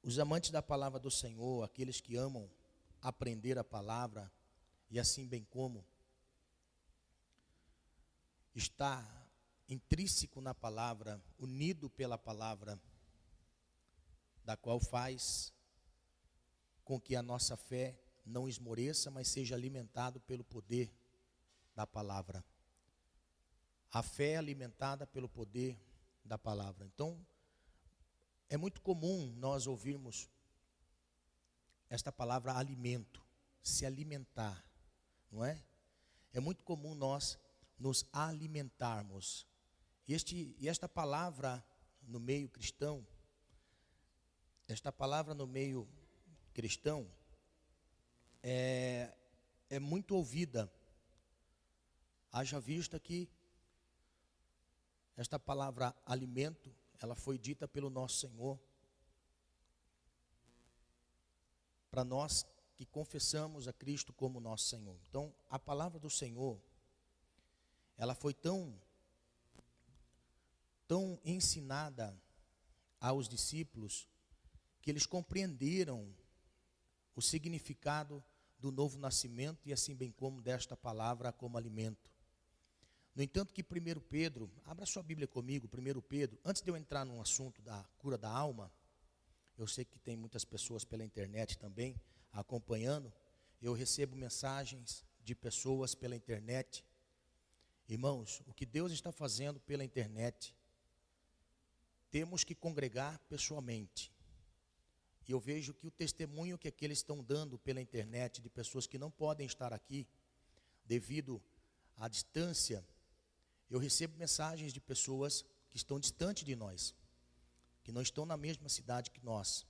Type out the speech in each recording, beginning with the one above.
Os amantes da palavra do Senhor, aqueles que amam aprender a palavra, e assim bem como está intrínseco na palavra, unido pela palavra, da qual faz com que a nossa fé não esmoreça, mas seja alimentado pelo poder da palavra. A fé é alimentada pelo poder da palavra. Então, é muito comum nós ouvirmos esta palavra alimento, se alimentar, não é? É muito comum nós nos alimentarmos. E esta palavra no meio cristão, é muito ouvida. Haja vista que esta palavra alimento, ela foi dita pelo nosso Senhor, para nós que confessamos a Cristo como nosso Senhor. Então, a palavra do Senhor, ela foi tão ensinada aos discípulos, que eles compreenderam o significado do novo nascimento, e assim bem como desta palavra como alimento. No entanto que 1 Pedro, abra sua Bíblia comigo, 1 Pedro, antes de eu entrar no assunto da cura da alma, eu sei que tem muitas pessoas pela internet também acompanhando, eu recebo mensagens de pessoas pela internet. Irmãos, o que Deus está fazendo pela internet, temos que congregar pessoalmente. E eu vejo que o testemunho que eles estão dando pela internet, de pessoas que não podem estar aqui, devido à distância, eu recebo mensagens de pessoas que estão distantes de nós, que não estão na mesma cidade que nós,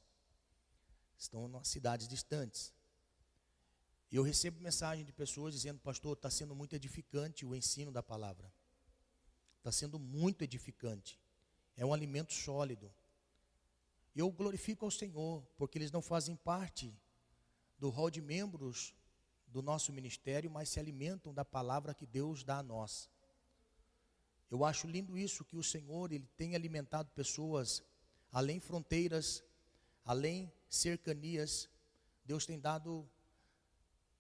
estão em cidades distantes. E eu recebo mensagem de pessoas dizendo: pastor, está sendo muito edificante o ensino da palavra, está sendo muito edificante, é um alimento sólido. Eu glorifico ao Senhor, porque eles não fazem parte do hall de membros do nosso ministério, mas se alimentam da palavra que Deus dá a nós. Eu acho lindo isso, que o Senhor, Ele tem alimentado pessoas além fronteiras, além cercanias. Deus tem dado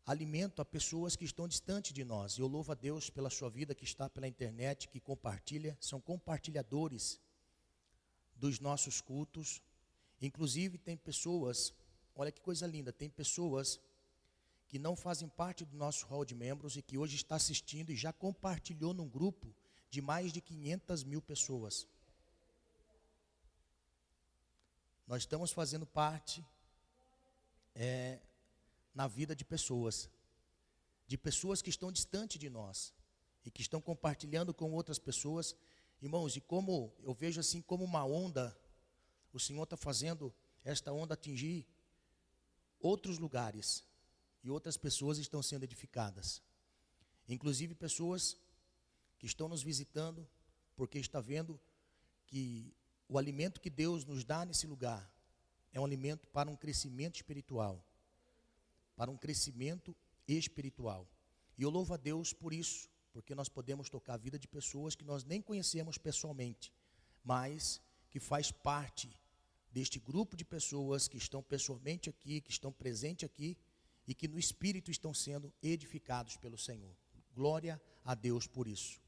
alimento a pessoas que estão distantes de nós. Eu louvo a Deus pela sua vida que está pela internet, que compartilha, são compartilhadores dos nossos cultos. Inclusive tem pessoas, olha que coisa linda, tem pessoas que não fazem parte do nosso hall de membros e que hoje está assistindo e já compartilhou num grupo de mais de 500 mil pessoas. Nós estamos fazendo parte na vida de pessoas que estão distantes de nós e que estão compartilhando com outras pessoas. Irmãos, e como eu vejo assim como uma onda, o Senhor está fazendo esta onda atingir outros lugares, e outras pessoas estão sendo edificadas. Inclusive pessoas que estão nos visitando, porque está vendo que o alimento que Deus nos dá nesse lugar é um alimento para um crescimento espiritual. Para um crescimento espiritual. E eu louvo a Deus por isso, porque nós podemos tocar a vida de pessoas que nós nem conhecemos pessoalmente, mas que faz parte deste grupo de pessoas que estão pessoalmente aqui, que estão presentes aqui e que no Espírito estão sendo edificados pelo Senhor. Glória a Deus por isso.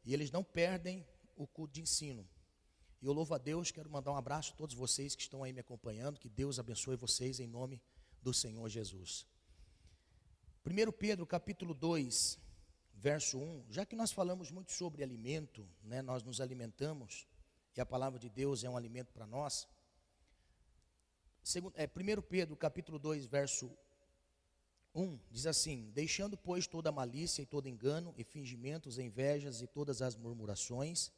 E eles não perdem o culto de ensino. E eu louvo a Deus, quero mandar um abraço a todos vocês que estão aí me acompanhando, que Deus abençoe vocês em nome do Senhor Jesus. 1 Pedro capítulo 2, verso 1, já que nós falamos muito sobre alimento, né, nós nos alimentamos, e a palavra de Deus é um alimento para nós. 1 Pedro capítulo 2, verso 1, diz assim: deixando, pois, toda malícia e todo engano, e fingimentos, e invejas, e todas as murmurações,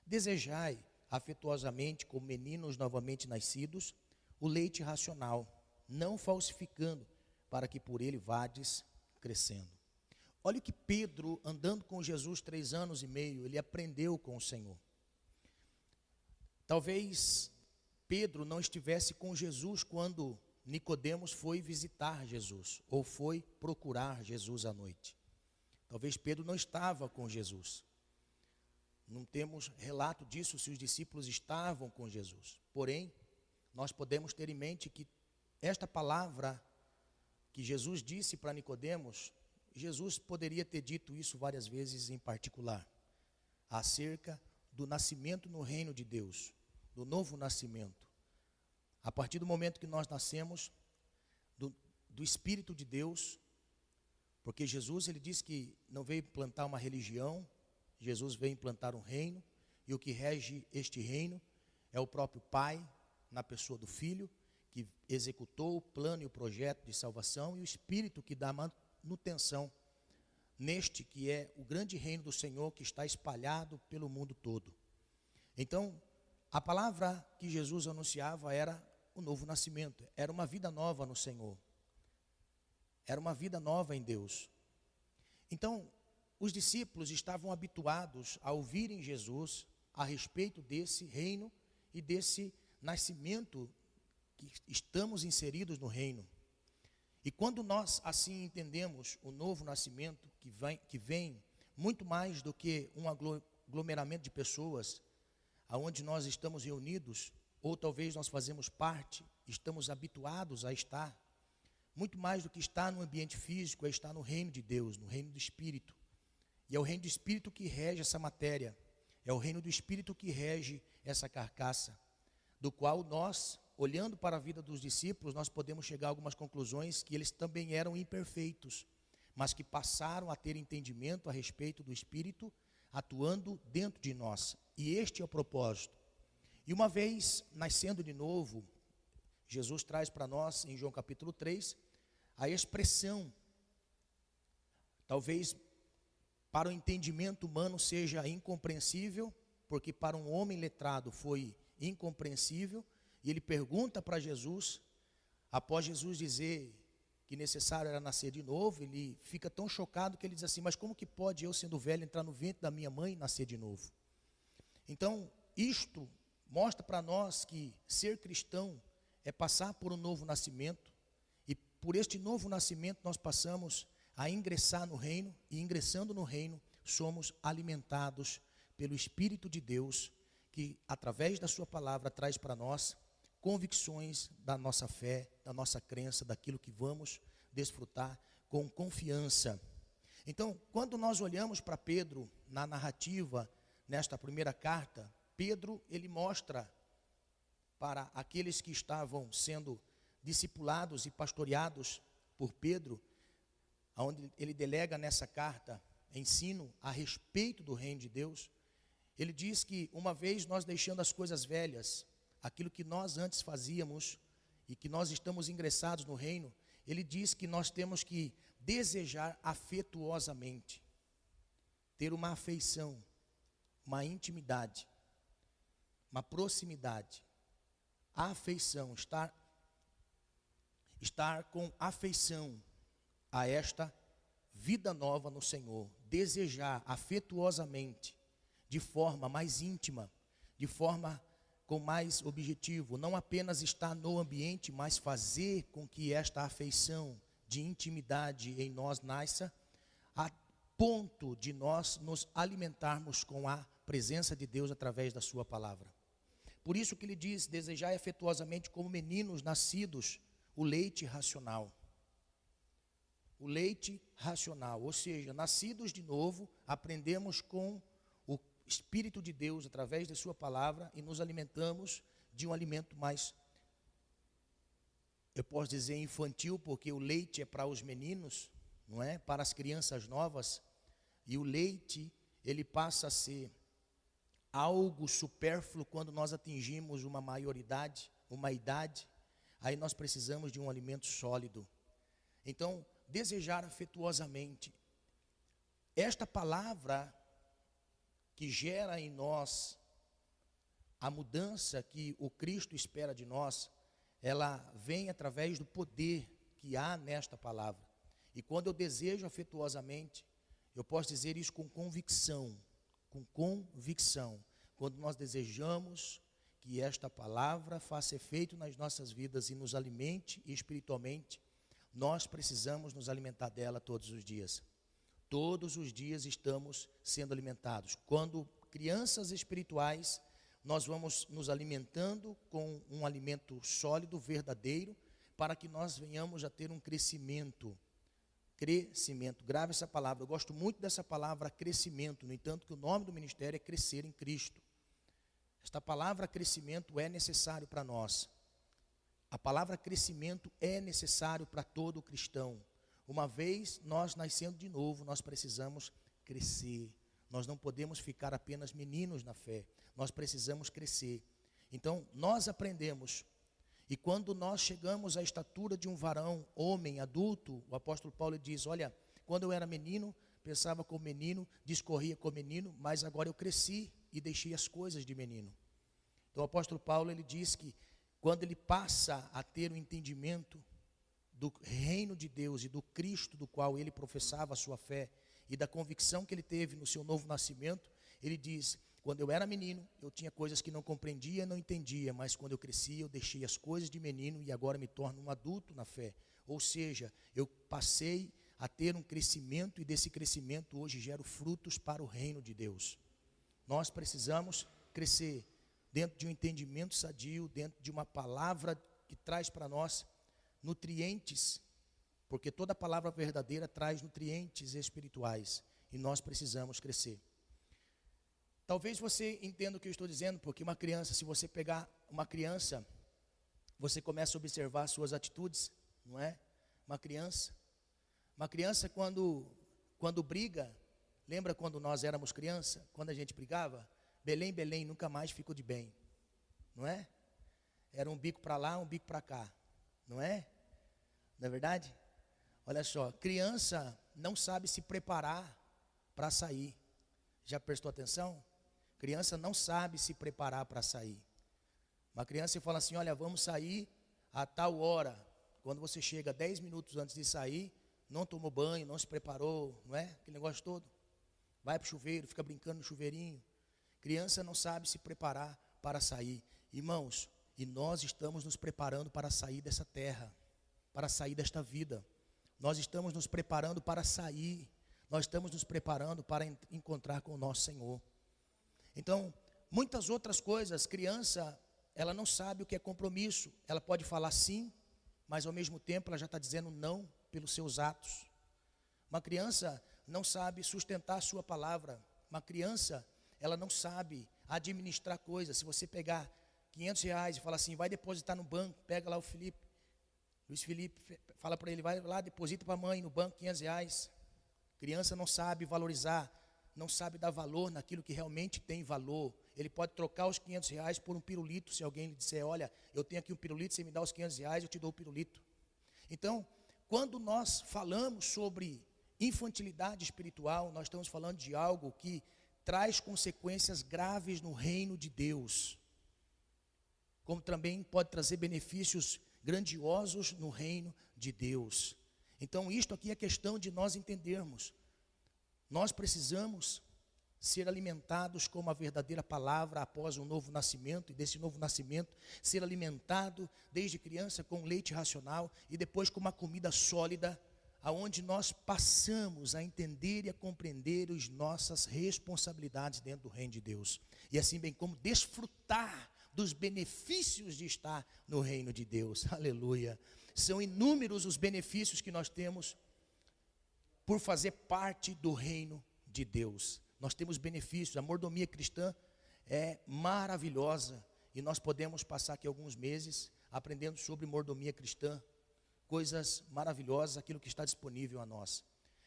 desejai afetuosamente, como meninos novamente nascidos, o leite racional, não falsificando, para que por ele vades crescendo. Olha o que Pedro, andando com Jesus 3 anos e meio, ele aprendeu com o Senhor. Talvez Pedro não estivesse com Jesus quando Nicodemos foi visitar Jesus, ou foi procurar Jesus à noite. Talvez Pedro não estava com Jesus. Não temos relato disso se os discípulos estavam com Jesus. Porém, nós podemos ter em mente que esta palavra que Jesus disse para Nicodemos, Jesus poderia ter dito isso várias vezes em particular, acerca do nascimento no reino de Deus, do novo nascimento. A partir do momento que nós nascemos do Espírito de Deus, porque Jesus, ele disse que não veio implantar uma religião, Jesus veio implantar um reino, e o que rege este reino é o próprio Pai, na pessoa do Filho, que executou o plano e o projeto de salvação, e o Espírito que dá manutenção neste que é o grande reino do Senhor, que está espalhado pelo mundo todo. Então, a palavra que Jesus anunciava era o novo nascimento, era uma vida nova no Senhor, era uma vida nova em Deus. Então, os discípulos estavam habituados a ouvirem Jesus a respeito desse reino e desse nascimento que estamos inseridos no reino. E quando nós assim entendemos o novo nascimento, que vem muito mais do que um aglomeramento de pessoas, aonde nós estamos reunidos, ou talvez nós fazemos parte, estamos habituados a estar, muito mais do que estar no ambiente físico, é estar no reino de Deus, no reino do Espírito. E é o reino do Espírito que rege essa matéria, é o reino do Espírito que rege essa carcaça, do qual nós, olhando para a vida dos discípulos, nós podemos chegar a algumas conclusões que eles também eram imperfeitos, mas que passaram a ter entendimento a respeito do Espírito atuando dentro de nós. E este é o propósito. E uma vez nascendo de novo, Jesus traz para nós, em João capítulo 3, a expressão, talvez para o entendimento humano seja incompreensível, porque para um homem letrado foi incompreensível, e ele pergunta para Jesus, após Jesus dizer que necessário era nascer de novo, ele fica tão chocado que ele diz assim, mas como que pode eu, sendo velho, entrar no ventre da minha mãe e nascer de novo? Então, isto mostra para nós que ser cristão é passar por um novo nascimento, e por este novo nascimento nós passamos a ingressar no reino, e ingressando no reino, somos alimentados pelo Espírito de Deus, que através da sua palavra traz para nós convicções da nossa fé, da nossa crença, daquilo que vamos desfrutar com confiança. Então, quando nós olhamos para Pedro na narrativa, nesta primeira carta, Pedro, ele mostra para aqueles que estavam sendo discipulados e pastoreados por Pedro, onde ele delega nessa carta ensino a respeito do reino de Deus. Ele diz que uma vez nós deixando as coisas velhas, aquilo que nós antes fazíamos e que nós estamos ingressados no reino, ele diz que nós temos que desejar afetuosamente, ter uma afeição, uma intimidade, uma proximidade, a afeição, estar com afeição a esta vida nova no Senhor, desejar afetuosamente, de forma mais íntima, de forma com mais objetivo, não apenas estar no ambiente, mas fazer com que esta afeição de intimidade em nós nasça, a ponto de nós nos alimentarmos com a presença de Deus através da sua palavra. Por isso que ele diz, desejar afetuosamente como meninos nascidos, o leite racional. O leite racional, ou seja, nascidos de novo, aprendemos com o Espírito de Deus através da sua palavra e nos alimentamos de um alimento mais, eu posso dizer infantil, porque o leite é para os meninos, não é? Para as crianças novas, e o leite, ele passa a ser algo supérfluo quando nós atingimos uma maioridade, uma idade, aí nós precisamos de um alimento sólido. Então, desejar afetuosamente. Esta palavra que gera em nós a mudança que o Cristo espera de nós, ela vem através do poder que há nesta palavra. E quando eu desejo afetuosamente, eu posso dizer isso com convicção, quando nós desejamos que esta palavra faça efeito nas nossas vidas e nos alimente espiritualmente, nós precisamos nos alimentar dela todos os dias. Todos os dias estamos sendo alimentados. Quando crianças espirituais, nós vamos nos alimentando com um alimento sólido, verdadeiro, para que nós venhamos a ter um crescimento. Crescimento, grave essa palavra, eu gosto muito dessa palavra crescimento, no entanto que o nome do ministério é crescer em Cristo. Esta palavra crescimento é necessário para nós. A palavra crescimento é necessário para todo cristão. Uma vez nós nascendo de novo, nós precisamos crescer. Nós não podemos ficar apenas meninos na fé. Nós precisamos crescer. Então, nós aprendemos. E quando nós chegamos à estatura de um varão, homem, adulto, o apóstolo Paulo diz, olha, quando eu era menino, pensava como menino, discorria como menino, mas agora eu cresci e deixei as coisas de menino. Então o apóstolo Paulo, ele diz que quando ele passa a ter o entendimento do reino de Deus e do Cristo do qual ele professava a sua fé e da convicção que ele teve no seu novo nascimento, ele diz, quando eu era menino, eu tinha coisas que não compreendia, não entendia, mas quando eu cresci, eu deixei as coisas de menino e agora me torno um adulto na fé. Ou seja, eu passei a ter um crescimento e desse crescimento hoje gero frutos para o reino de Deus. Nós precisamos crescer dentro de um entendimento sadio, dentro de uma palavra que traz para nós nutrientes, porque toda palavra verdadeira traz nutrientes espirituais e nós precisamos crescer. Talvez você entenda o que eu estou dizendo, porque uma criança, se você pegar uma criança, você começa a observar suas atitudes, não é? Uma criança quando briga, lembra quando nós éramos criança, quando a gente brigava? Belém, Belém, nunca mais ficou de bem, não é? Era um bico para lá, um bico para cá, não é? Não é verdade? Olha só, criança não sabe se preparar para sair. Já prestou atenção? Criança não sabe se preparar para sair. Uma criança fala assim, olha, vamos sair a tal hora. Quando você chega 10 minutos antes de sair, não tomou banho, não se preparou, não é? Aquele negócio todo. Vai para o chuveiro, fica brincando no chuveirinho. Criança não sabe se preparar para sair. Irmãos, e nós estamos nos preparando para sair dessa terra, para sair desta vida. Nós estamos nos preparando para sair. Nós estamos nos preparando para encontrar com o nosso Senhor. Então, muitas outras coisas, criança, ela não sabe o que é compromisso. Ela pode falar sim, mas ao mesmo tempo ela já está dizendo não pelos seus atos. Uma criança não sabe sustentar a sua palavra. Uma criança, ela não sabe administrar coisas. Se você pegar R$500 e falar assim, vai depositar no banco, pega lá o Felipe, Luiz Felipe, fala para ele, vai lá, deposita para a mãe no banco R$500. Criança não sabe valorizar, não sabe dar valor naquilo que realmente tem valor. Ele pode trocar os R$500 por um pirulito, se alguém lhe disser, olha, eu tenho aqui um pirulito, você me dá os R$500, eu te dou o pirulito. Então, quando nós falamos sobre infantilidade espiritual, nós estamos falando de algo que traz consequências graves no reino de Deus, como também pode trazer benefícios grandiosos no reino de Deus. Então, isto aqui é questão de nós entendermos. Nós precisamos ser alimentados com uma verdadeira palavra após um novo nascimento, e desse novo nascimento ser alimentado desde criança com leite racional e depois com uma comida sólida, aonde nós passamos a entender e a compreender as nossas responsabilidades dentro do reino de Deus. E assim bem como desfrutar dos benefícios de estar no reino de Deus. Aleluia. São inúmeros os benefícios que nós temos por fazer parte do reino de Deus. Nós temos benefícios, a mordomia cristã é maravilhosa e nós podemos passar aqui alguns meses aprendendo sobre mordomia cristã, coisas maravilhosas, aquilo que está disponível a nós.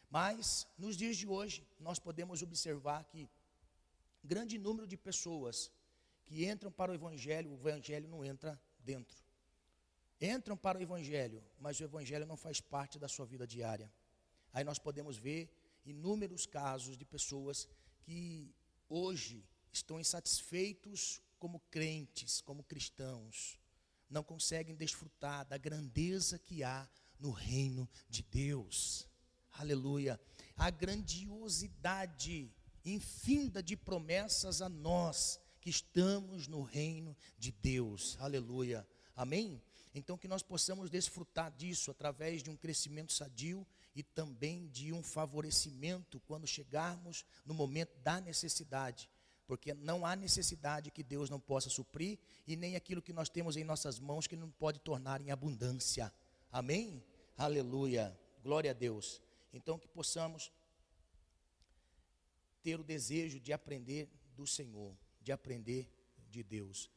Mas, nos dias de hoje, nós podemos observar que grande número de pessoas que entram para o evangelho não entra dentro. Entram para o evangelho, mas o evangelho não faz parte da sua vida diária. Aí nós podemos ver inúmeros casos de pessoas que hoje estão insatisfeitos como crentes, como cristãos, não conseguem desfrutar da grandeza que há no reino de Deus. Aleluia. A grandiosidade infinda de promessas a nós que estamos no reino de Deus. Aleluia. Amém? Então que nós possamos desfrutar disso através de um crescimento sadio e também de um favorecimento quando chegarmos no momento da necessidade. porque não há necessidade que Deus não possa suprir, e nem aquilo que nós temos em nossas mãos que não pode tornar em abundância. Amém? Aleluia, glória a Deus. Então que possamos ter o desejo de aprender do Senhor, de aprender de Deus.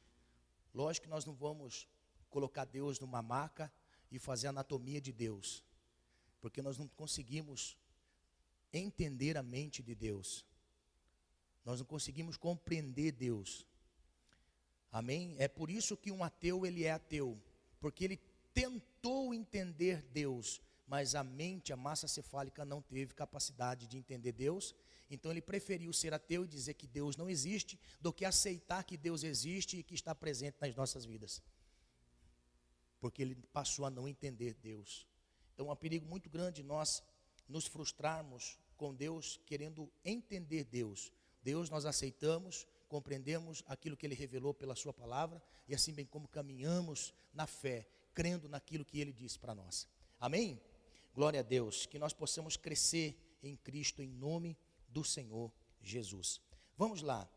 Lógico que nós não vamos colocar Deus numa maca e fazer a anatomia de Deus, porque nós não conseguimos entender a mente de Deus, nós não conseguimos compreender Deus. Amém? É por isso que um ateu, ele é ateu, porque ele tentou entender Deus, mas a mente, a massa cefálica não teve capacidade de entender Deus. Então ele preferiu ser ateu e dizer que Deus não existe, do que aceitar que Deus existe e que está presente nas nossas vidas, porque ele passou a não entender Deus. Então é um perigo muito grande nós nos frustrarmos com Deus, querendo entender Deus. Deus nós aceitamos, compreendemos aquilo que Ele revelou pela sua palavra, e assim bem como caminhamos na fé, crendo naquilo que Ele disse para nós. Amém? Glória a Deus, que nós possamos crescer em Cristo, em nome do Senhor Jesus. Vamos lá,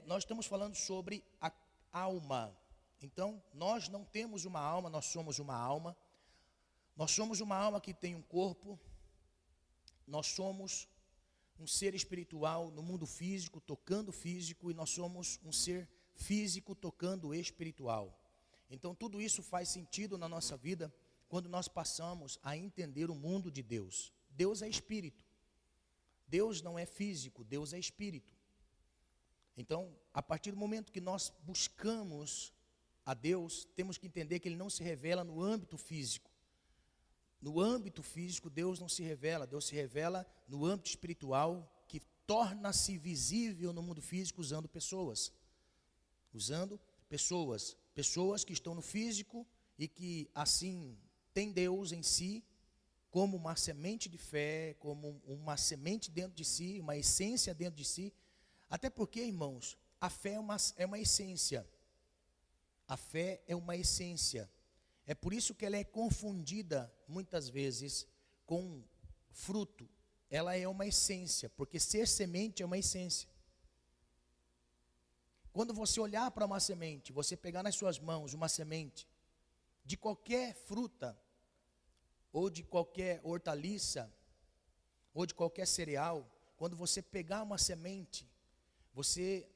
nós estamos falando sobre a alma. Então, nós não temos uma alma, nós somos uma alma. Nós somos uma alma que tem um corpo. Nós somos um ser espiritual no mundo físico, tocando físico, e nós somos um ser físico tocando espiritual. Então, tudo isso faz sentido na nossa vida quando nós passamos a entender o mundo de Deus. Deus é espírito. Deus não é físico, Deus é espírito. Então, a partir do momento que nós buscamos a Deus, temos que entender que Ele não se revela no âmbito físico. No âmbito físico, Deus não se revela. Deus se revela no âmbito espiritual, que torna-se visível no mundo físico usando pessoas. Usando pessoas. Pessoas que estão no físico e que, assim, têm Deus em si, como uma semente de fé, como uma semente dentro de si, uma essência dentro de si. Até porque, irmãos, a fé é uma essência. A fé é uma essência. É por isso que ela é confundida muitas vezes com fruto. Ela é uma essência, porque ser semente é uma essência. Quando você olhar para uma semente, você pegar nas suas mãos uma semente de qualquer fruta, ou de qualquer hortaliça, ou de qualquer cereal, quando você pegar uma semente, você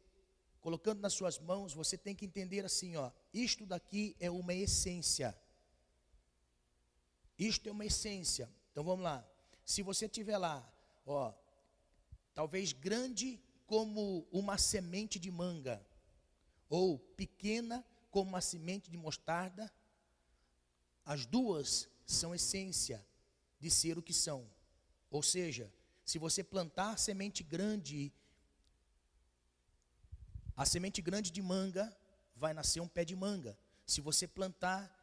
colocando nas suas mãos, você tem que entender assim, ó, isto daqui é uma essência. Isto é uma essência. Então vamos lá. Se você tiver lá, ó, talvez grande como uma semente de manga, ou pequena como uma semente de mostarda, as duas são essência de ser o que são. Ou seja, se você plantar semente grande, a semente grande de manga vai nascer um pé de manga. Se você plantar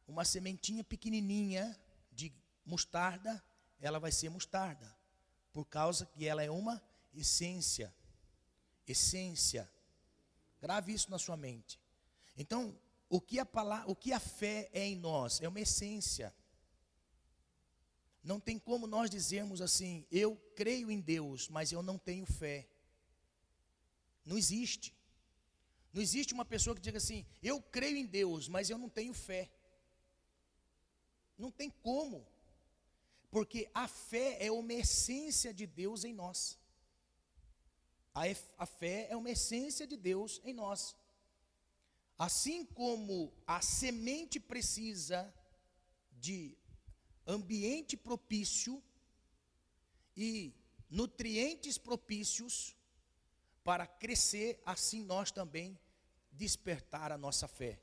uma sementinha pequenininha de mostarda, ela vai ser mostarda, por causa que ela é uma essência. Essência. Grave isso na sua mente. Então, o que a fé é em nós? É uma essência. Não tem como nós dizermos assim, eu creio em Deus, mas eu não tenho fé. Não existe. Não existe uma pessoa que diga assim, eu creio em Deus, mas eu não tenho fé. Não tem como. Porque a fé é uma essência de Deus em nós. A fé é uma essência de Deus em nós. Assim como a semente precisa de ambiente propício e nutrientes propícios para crescer, assim nós também despertar a nossa fé.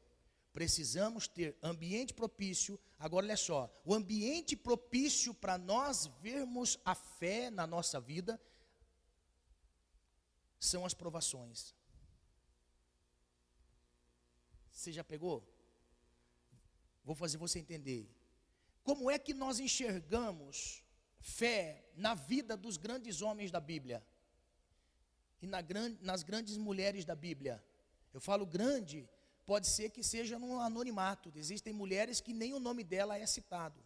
Precisamos ter ambiente propício. Agora olha só, o ambiente propício para nós vermos a fé na nossa vida são as provações. Você já pegou? Vou fazer você entender. Como é que nós enxergamos fé na vida dos grandes homens da Bíblia? E nas grandes mulheres da Bíblia? Eu falo grande, pode ser que seja no anonimato. Existem mulheres que nem o nome dela é citado.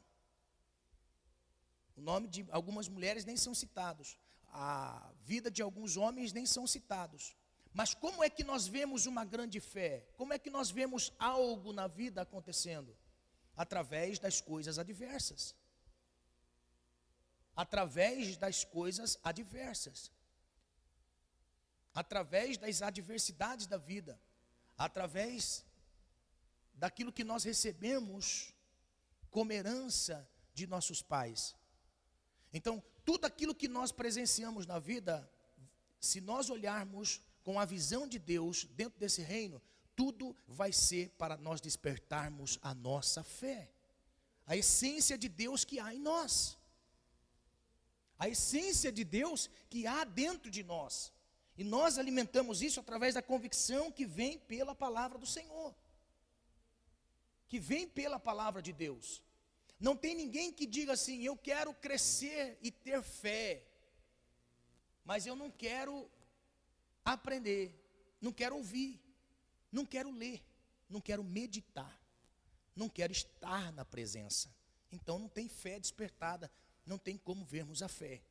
O nome de algumas mulheres nem são citados. A vida de alguns homens nem são citados. Mas como é que nós vemos uma grande fé? Como é que nós vemos algo na vida acontecendo? Através das coisas adversas. Através das coisas adversas. Através das adversidades da vida. Através daquilo que nós recebemos como herança de nossos pais. Então, tudo aquilo que nós presenciamos na vida, se nós olharmos com a visão de Deus dentro desse reino, tudo vai ser para nós despertarmos a nossa fé. A essência de Deus que há em nós. A essência de Deus que há dentro de nós. E nós alimentamos isso através da convicção que vem pela palavra do Senhor. Que vem pela palavra de Deus. Não tem ninguém que diga assim, eu quero crescer e ter fé, mas eu não quero aprender, não quero ouvir, não quero ler, não quero meditar, não quero estar na presença. Então não tem fé despertada, não tem como vermos a fé.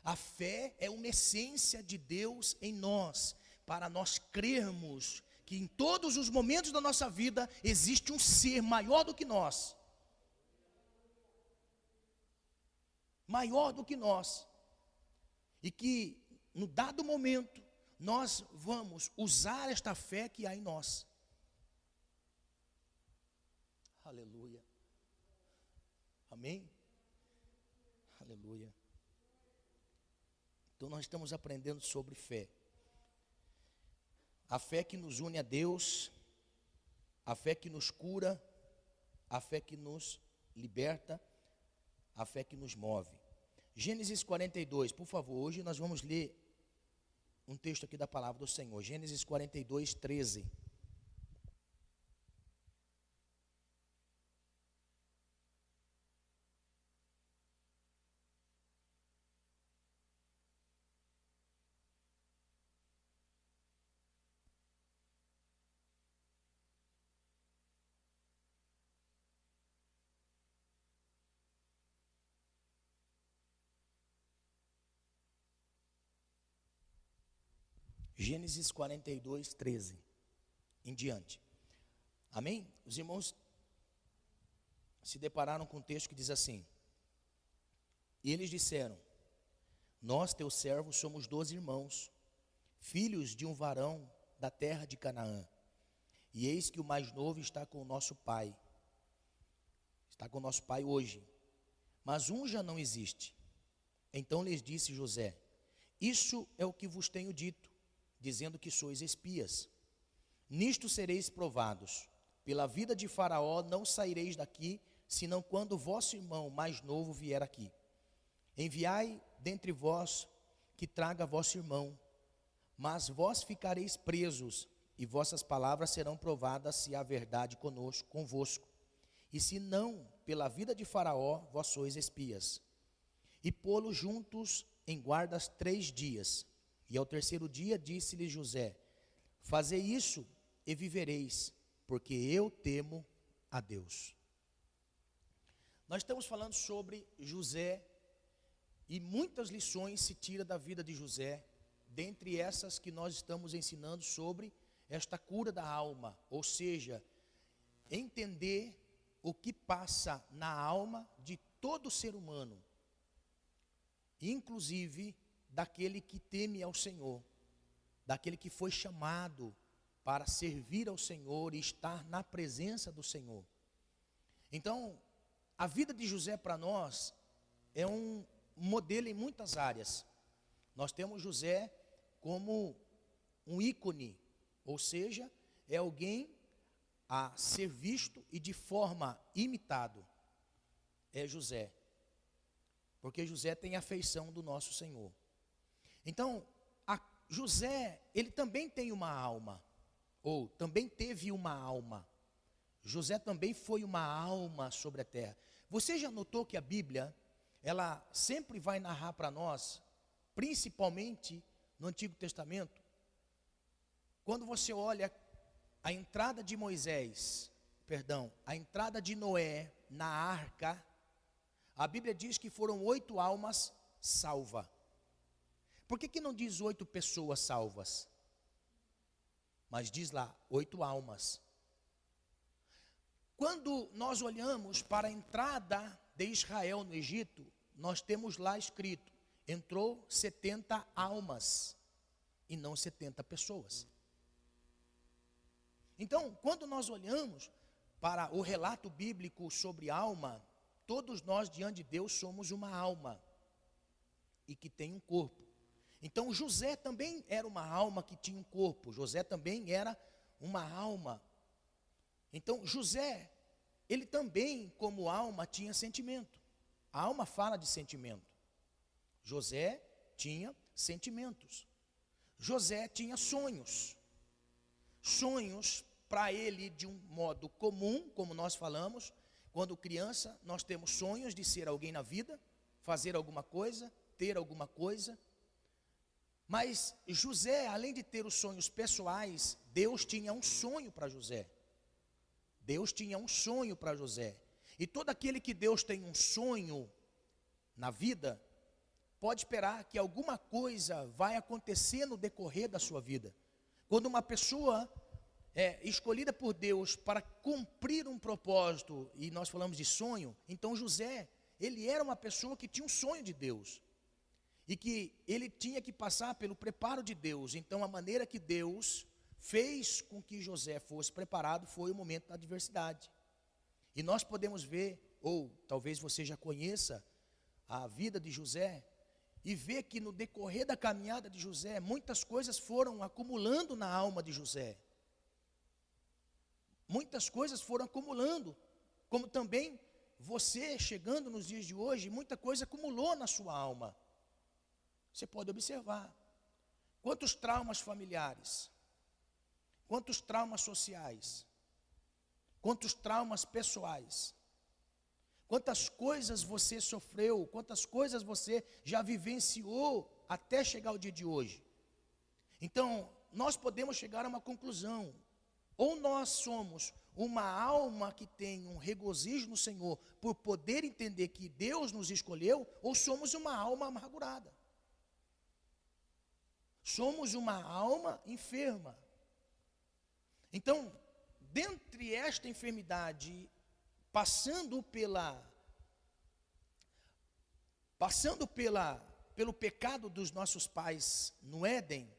A fé é uma essência de Deus em nós, para nós crermos que em todos os momentos da nossa vida existe um ser maior do que nós. Maior do que nós. E que no dado momento nós vamos usar esta fé que há em nós. Aleluia. Amém? Aleluia. Então nós estamos aprendendo sobre fé. A fé que nos une a Deus, a fé que nos cura, a fé que nos liberta, a fé que nos move. Gênesis 42, por favor, hoje nós vamos ler um texto aqui da palavra do Senhor. Gênesis 42, 13. Gênesis 42, 13 em diante. Amém? Os irmãos se depararam com um texto que diz assim: e eles disseram: nós, teus servos, somos 12 irmãos, filhos de um varão da terra de Canaã. E eis que o mais novo está com o nosso pai. Está com o nosso pai hoje. Mas um já não existe. Então lhes disse José: isso é o que vos tenho dito, dizendo que sois espias. Nisto sereis provados. Pela vida de Faraó não saireis daqui, senão quando vosso irmão mais novo vier aqui. Enviai dentre vós que traga vosso irmão, mas vós ficareis presos, e vossas palavras serão provadas se há verdade convosco. E se não, pela vida de Faraó, vós sois espias. E pô-los juntos em guardas 3 dias. E ao terceiro dia disse-lhe José: fazei isso e vivereis, porque eu temo a Deus. Nós estamos falando sobre José, e muitas lições se tira da vida de José, dentre essas que nós estamos ensinando sobre esta cura da alma, ou seja, entender o que passa na alma de todo ser humano, inclusive daquele que teme ao Senhor, daquele que foi chamado para servir ao Senhor e estar na presença do Senhor. Então, a vida de José para nós é um modelo em muitas áreas. Nós temos José como um ícone, ou seja, é alguém a ser visto e de forma imitado. É José, porque José tem a feição do nosso Senhor. Então, José, ele também tem uma alma, ou também teve uma alma. José também foi uma alma sobre a terra. Você já notou que a Bíblia, ela sempre vai narrar para nós, principalmente no Antigo Testamento, quando você olha a entrada de a entrada de Noé na arca, a Bíblia diz que foram 8 almas salvas. Por que não diz 8 pessoas salvas? mas diz lá, 8 almas. Quando nós olhamos para a entrada de Israel no Egito, nós temos lá escrito, entrou 70 almas, e não 70 pessoas. Então, quando nós olhamos para o relato bíblico sobre alma, todos nós diante de Deus somos uma alma, e que tem um corpo. Então José também era uma alma que tinha um corpo, José também era uma alma. Então José, ele também como alma tinha sentimento. A alma fala de sentimento. José tinha sentimentos. José tinha sonhos. Sonhos para ele de um modo comum, como nós falamos, quando criança nós temos sonhos de ser alguém na vida, fazer alguma coisa, ter alguma coisa. Mas José, além de ter os sonhos pessoais, Deus tinha um sonho para José. Deus tinha um sonho para José. E todo aquele que Deus tem um sonho na vida, pode esperar que alguma coisa vai acontecer no decorrer da sua vida. Quando uma pessoa é escolhida por Deus para cumprir um propósito, e nós falamos de sonho, então José, ele era uma pessoa que tinha um sonho de Deus. E que ele tinha que passar pelo preparo de Deus. Então a maneira que Deus fez com que José fosse preparado foi o momento da adversidade. E nós podemos ver, ou talvez você já conheça a vida de José, e ver que no decorrer da caminhada de José, muitas coisas foram acumulando na alma de José. Muitas coisas foram acumulando, como também você, chegando nos dias de hoje, muita coisa acumulou na sua alma. Você pode observar quantos traumas familiares, quantos traumas sociais, quantos traumas pessoais, quantas coisas você sofreu, quantas coisas você já vivenciou até chegar ao dia de hoje. Então, nós podemos chegar a uma conclusão: ou nós somos uma alma que tem um regozijo no Senhor por poder entender que Deus nos escolheu, ou somos uma alma amargurada. Somos uma alma enferma. Então, dentre esta enfermidade, passando pelo pecado dos nossos pais no Éden,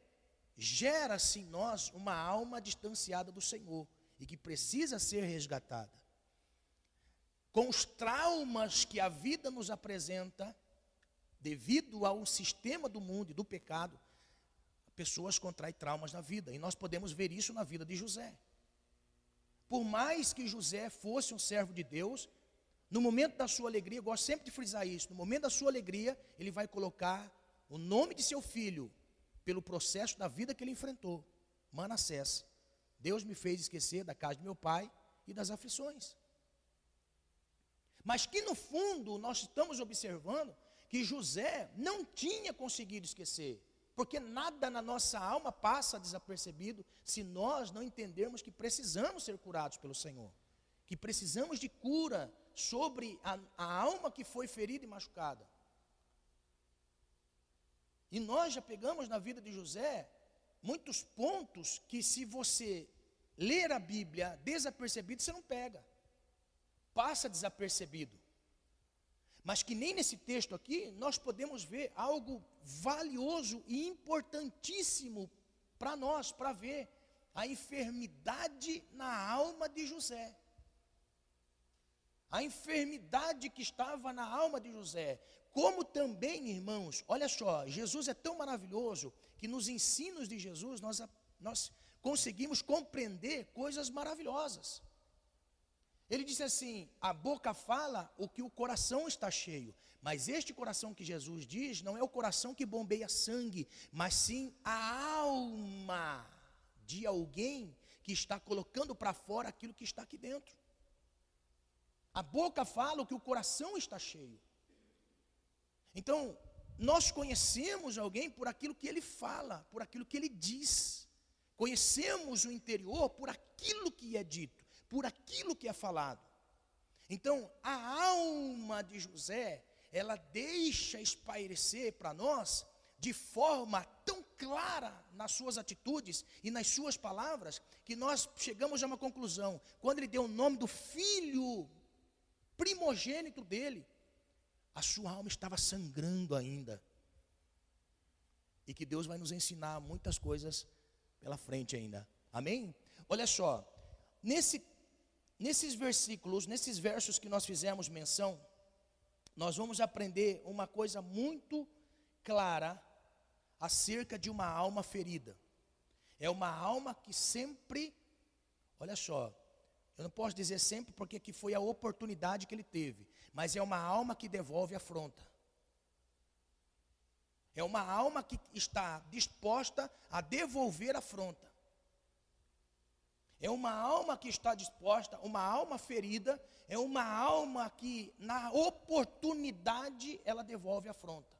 gera-se em nós uma alma distanciada do Senhor e que precisa ser resgatada. Com os traumas que a vida nos apresenta, devido ao sistema do mundo e do pecado, pessoas contraem traumas na vida, e nós podemos ver isso na vida de José. Por mais que José fosse um servo de Deus, no momento da sua alegria, eu gosto sempre de frisar isso, no momento da sua alegria, ele vai colocar o nome de seu filho, pelo processo da vida que ele enfrentou, Manassés. Deus me fez esquecer da casa de meu pai e das aflições. Mas que no fundo, nós estamos observando que José não tinha conseguido esquecer. Porque nada na nossa alma passa desapercebido se nós não entendermos que precisamos ser curados pelo Senhor. Que precisamos de cura sobre a alma que foi ferida e machucada. E nós já pegamos na vida de José muitos pontos que, se você ler a Bíblia desapercebido, você não pega. Passa desapercebido. Mas que nem nesse texto aqui, nós podemos ver algo valioso e importantíssimo para nós, para ver a enfermidade na alma de José. A enfermidade que estava na alma de José. Como também, irmãos, olha só, Jesus é tão maravilhoso que nos ensinos de Jesus nós conseguimos compreender coisas maravilhosas. Ele disse assim: a boca fala o que o coração está cheio. Mas este coração que Jesus diz não é o coração que bombeia sangue, mas sim a alma de alguém que está colocando para fora aquilo que está aqui dentro. A boca fala o que o coração está cheio. Então, nós conhecemos alguém por aquilo que ele fala, por aquilo que ele diz. Conhecemos o interior por aquilo que é dito, por aquilo que é falado. Então, a alma de José, ela deixa espairecer para nós de forma tão clara nas suas atitudes e nas suas palavras, que nós chegamos a uma conclusão. Quando ele deu o nome do filho primogênito dele, a sua alma estava sangrando ainda. E que Deus vai nos ensinar muitas coisas pela frente ainda. Amém? Olha só, nesses versículos, nesses versos que nós fizemos menção, nós vamos aprender uma coisa muito clara acerca de uma alma ferida. É uma alma que sempre, olha só, eu não posso dizer sempre porque que foi a oportunidade que ele teve, mas é uma alma que devolve afronta. É uma alma que está disposta a devolver afronta. É uma alma que está disposta, uma alma ferida, é uma alma que na oportunidade ela devolve afronta.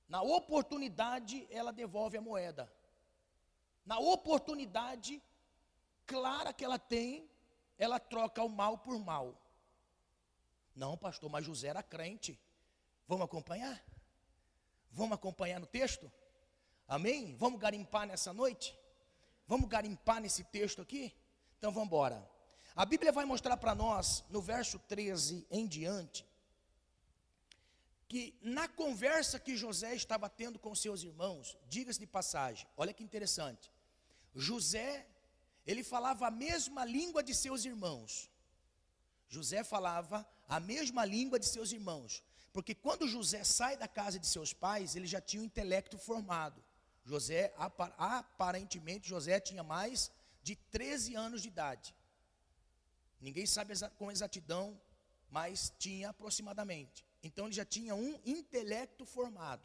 Na oportunidade ela devolve a moeda. Na oportunidade clara que ela tem, ela troca o mal por mal. Não, pastor, mas José era crente. Vamos acompanhar? Vamos acompanhar no texto? Amém? Vamos garimpar nessa noite? Vamos garimpar nesse texto aqui? Então vamos embora. A Bíblia vai mostrar para nós, no verso 13 em diante, que na conversa que José estava tendo com seus irmãos, diga-se de passagem, olha que interessante. José, ele falava a mesma língua de seus irmãos. José falava a mesma língua de seus irmãos. Porque quando José sai da casa de seus pais, ele já tinha um intelecto formado. José, aparentemente, José tinha mais de 13 anos de idade. Ninguém sabe com exatidão, mas tinha aproximadamente. Então ele já tinha um intelecto formado.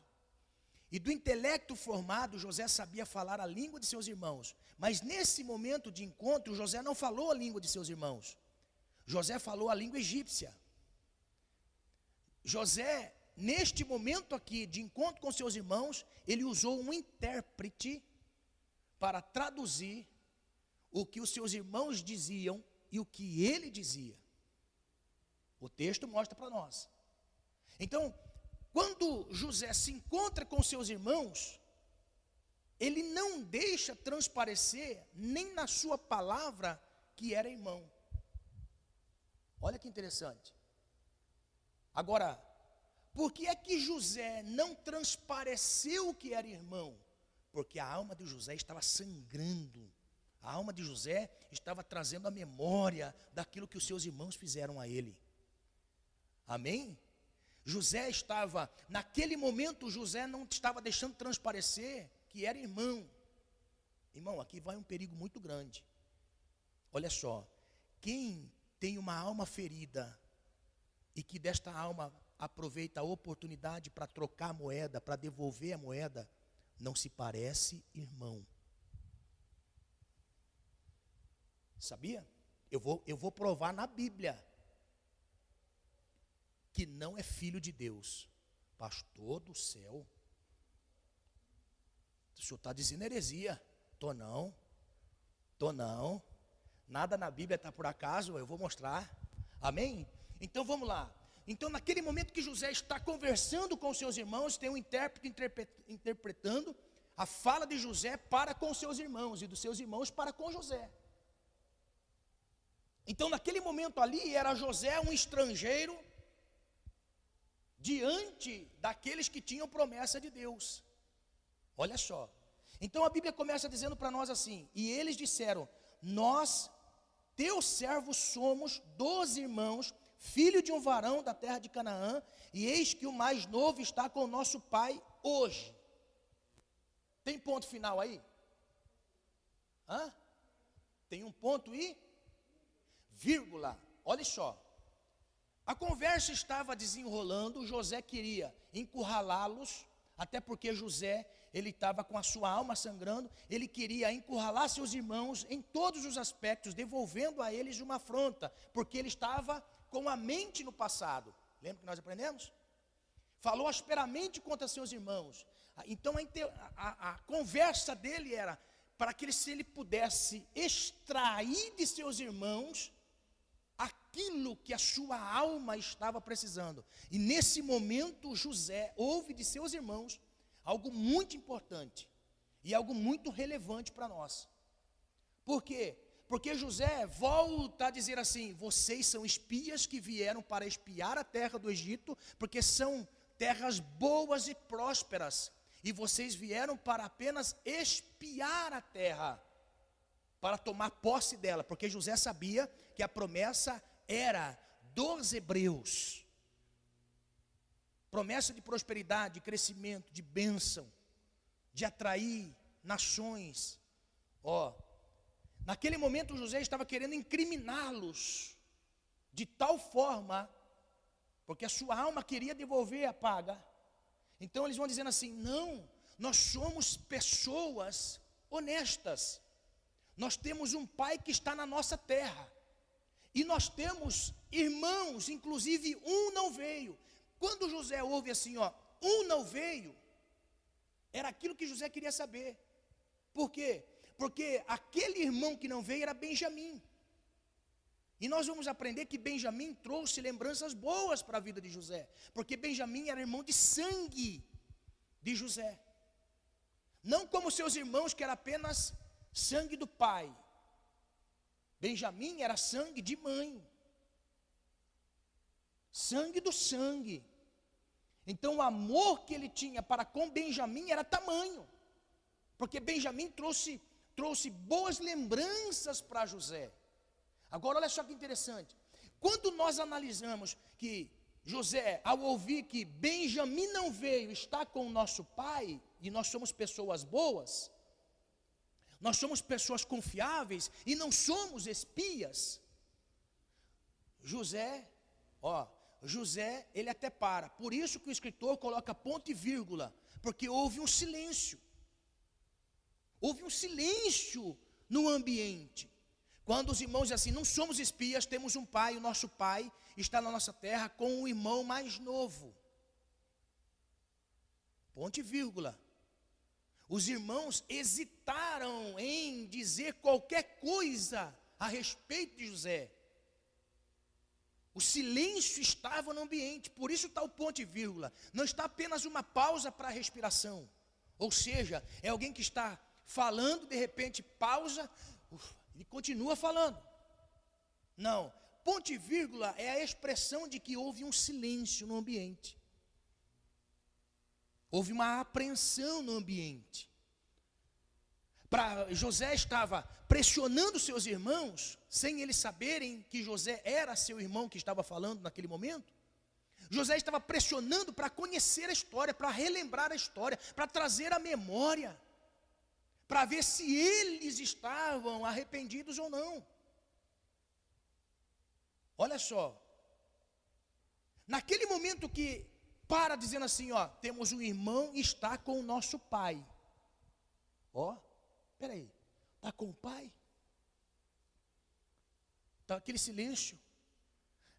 E do intelecto formado, José sabia falar a língua de seus irmãos. Mas nesse momento de encontro, José não falou a língua de seus irmãos. José falou a língua egípcia. José, neste momento aqui de encontro com seus irmãos, ele usou um intérprete para traduzir o que os seus irmãos diziam e o que ele dizia. O texto mostra para nós. Então, quando José se encontra com seus irmãos, ele não deixa transparecer nem na sua palavra que era irmão. Olha que interessante. Agora, por que é que José não transpareceu que era irmão? Porque a alma de José estava sangrando. A alma de José estava trazendo a memória daquilo que os seus irmãos fizeram a ele. Amém? José estava, naquele momento, José não estava deixando transparecer que era irmão. Irmão, aqui vai um perigo muito grande. Olha só, quem tem uma alma ferida e que desta alma aproveita a oportunidade para trocar a moeda, para devolver a moeda, não se parece irmão. Sabia? Eu vou provar na Bíblia que não é filho de Deus. Pastor do céu, o senhor está dizendo heresia. Tô não. Nada na Bíblia está por acaso, eu vou mostrar. Amém? Então vamos lá. Então naquele momento que José está conversando com seus irmãos, tem um intérprete interpretando a fala de José para com seus irmãos e dos seus irmãos para com José. Então naquele momento ali era José um estrangeiro diante daqueles que tinham promessa de Deus. Olha só. Então a Bíblia começa dizendo para nós assim: e eles disseram: nós, teus servos, somos 12 irmãos, filho de um varão da terra de Canaã, e eis que o mais novo está com o nosso pai hoje. Tem ponto final aí? Hã? Tem um ponto e vírgula. Olha só. A conversa estava desenrolando, José queria encurralá-los, até porque José, ele estava com a sua alma sangrando, ele queria encurralar seus irmãos em todos os aspectos, devolvendo a eles uma afronta, porque ele estava com a mente no passado. Lembra que nós aprendemos? Falou asperamente contra seus irmãos. Então a conversa dele era para que se ele pudesse extrair de seus irmãos aquilo que a sua alma estava precisando. E nesse momento José ouve de seus irmãos algo muito importante e algo muito relevante para nós. Por quê? Porque José volta a dizer assim: vocês são espias que vieram para espiar a terra do Egito, porque são terras boas e prósperas, e vocês vieram para apenas espiar a terra, para tomar posse dela, porque José sabia que a promessa era dos hebreus. Promessa de prosperidade, de crescimento, de bênção, de atrair nações. Naquele momento José estava querendo incriminá-los de tal forma, porque a sua alma queria devolver a paga. Então eles vão dizendo assim: não, nós somos pessoas honestas, nós temos um pai que está na nossa terra, e nós temos irmãos, inclusive um não veio. Quando José ouve assim, um não veio, era aquilo que José queria saber. Por quê? Porque aquele irmão que não veio era Benjamim. E nós vamos aprender que Benjamim trouxe lembranças boas para a vida de José, porque Benjamim era irmão de sangue de José, não como seus irmãos que era apenas sangue do pai. Benjamim era sangue de mãe, sangue do sangue. Então o amor que ele tinha para com Benjamim era tamanho, porque Benjamim trouxe boas lembranças para José. Agora olha só que interessante, quando nós analisamos que José, ao ouvir que Benjamim não veio, está com o nosso pai, e nós somos pessoas boas, nós somos pessoas confiáveis, e não somos espias, José, ele até para. Por isso que o escritor coloca ponto e vírgula, porque houve um silêncio. Houve um silêncio no ambiente. Quando os irmãos dizem assim: não somos espias, temos um pai, o nosso pai está na nossa terra com um irmão mais novo. Ponto e vírgula. Os irmãos hesitaram em dizer qualquer coisa a respeito de José. O silêncio estava no ambiente, por isso está o ponto e vírgula. Não está apenas uma pausa para a respiração. Ou seja, é alguém que está falando, de repente pausa, e continua falando. Não, ponto e vírgula é a expressão de que houve um silêncio no ambiente. Houve uma apreensão no ambiente. José estava pressionando seus irmãos, sem eles saberem que José era seu irmão que estava falando naquele momento. José estava pressionando para conhecer a história, para relembrar a história, para trazer a memória, para ver se eles estavam arrependidos ou não. Olha só, naquele momento que para dizendo assim, temos um irmão e está com o nosso pai. Peraí, está com o pai? Está aquele silêncio.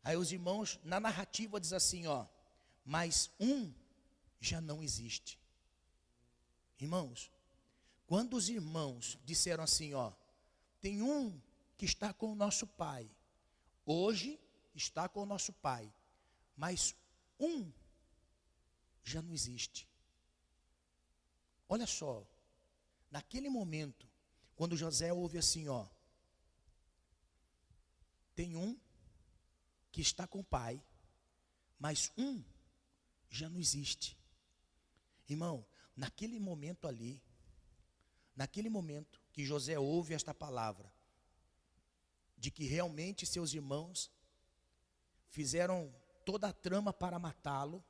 Aí os irmãos, na narrativa, diz assim, mas um já não existe. Irmãos, quando os irmãos disseram assim, tem um que está com o nosso pai, hoje está com o nosso pai, mas um já não existe. Olha só, naquele momento, quando José ouve assim, tem um que está com o pai, mas um já não existe. Irmão, naquele momento ali, naquele momento que José ouve esta palavra, de que realmente seus irmãos fizeram toda a trama para matá-lo,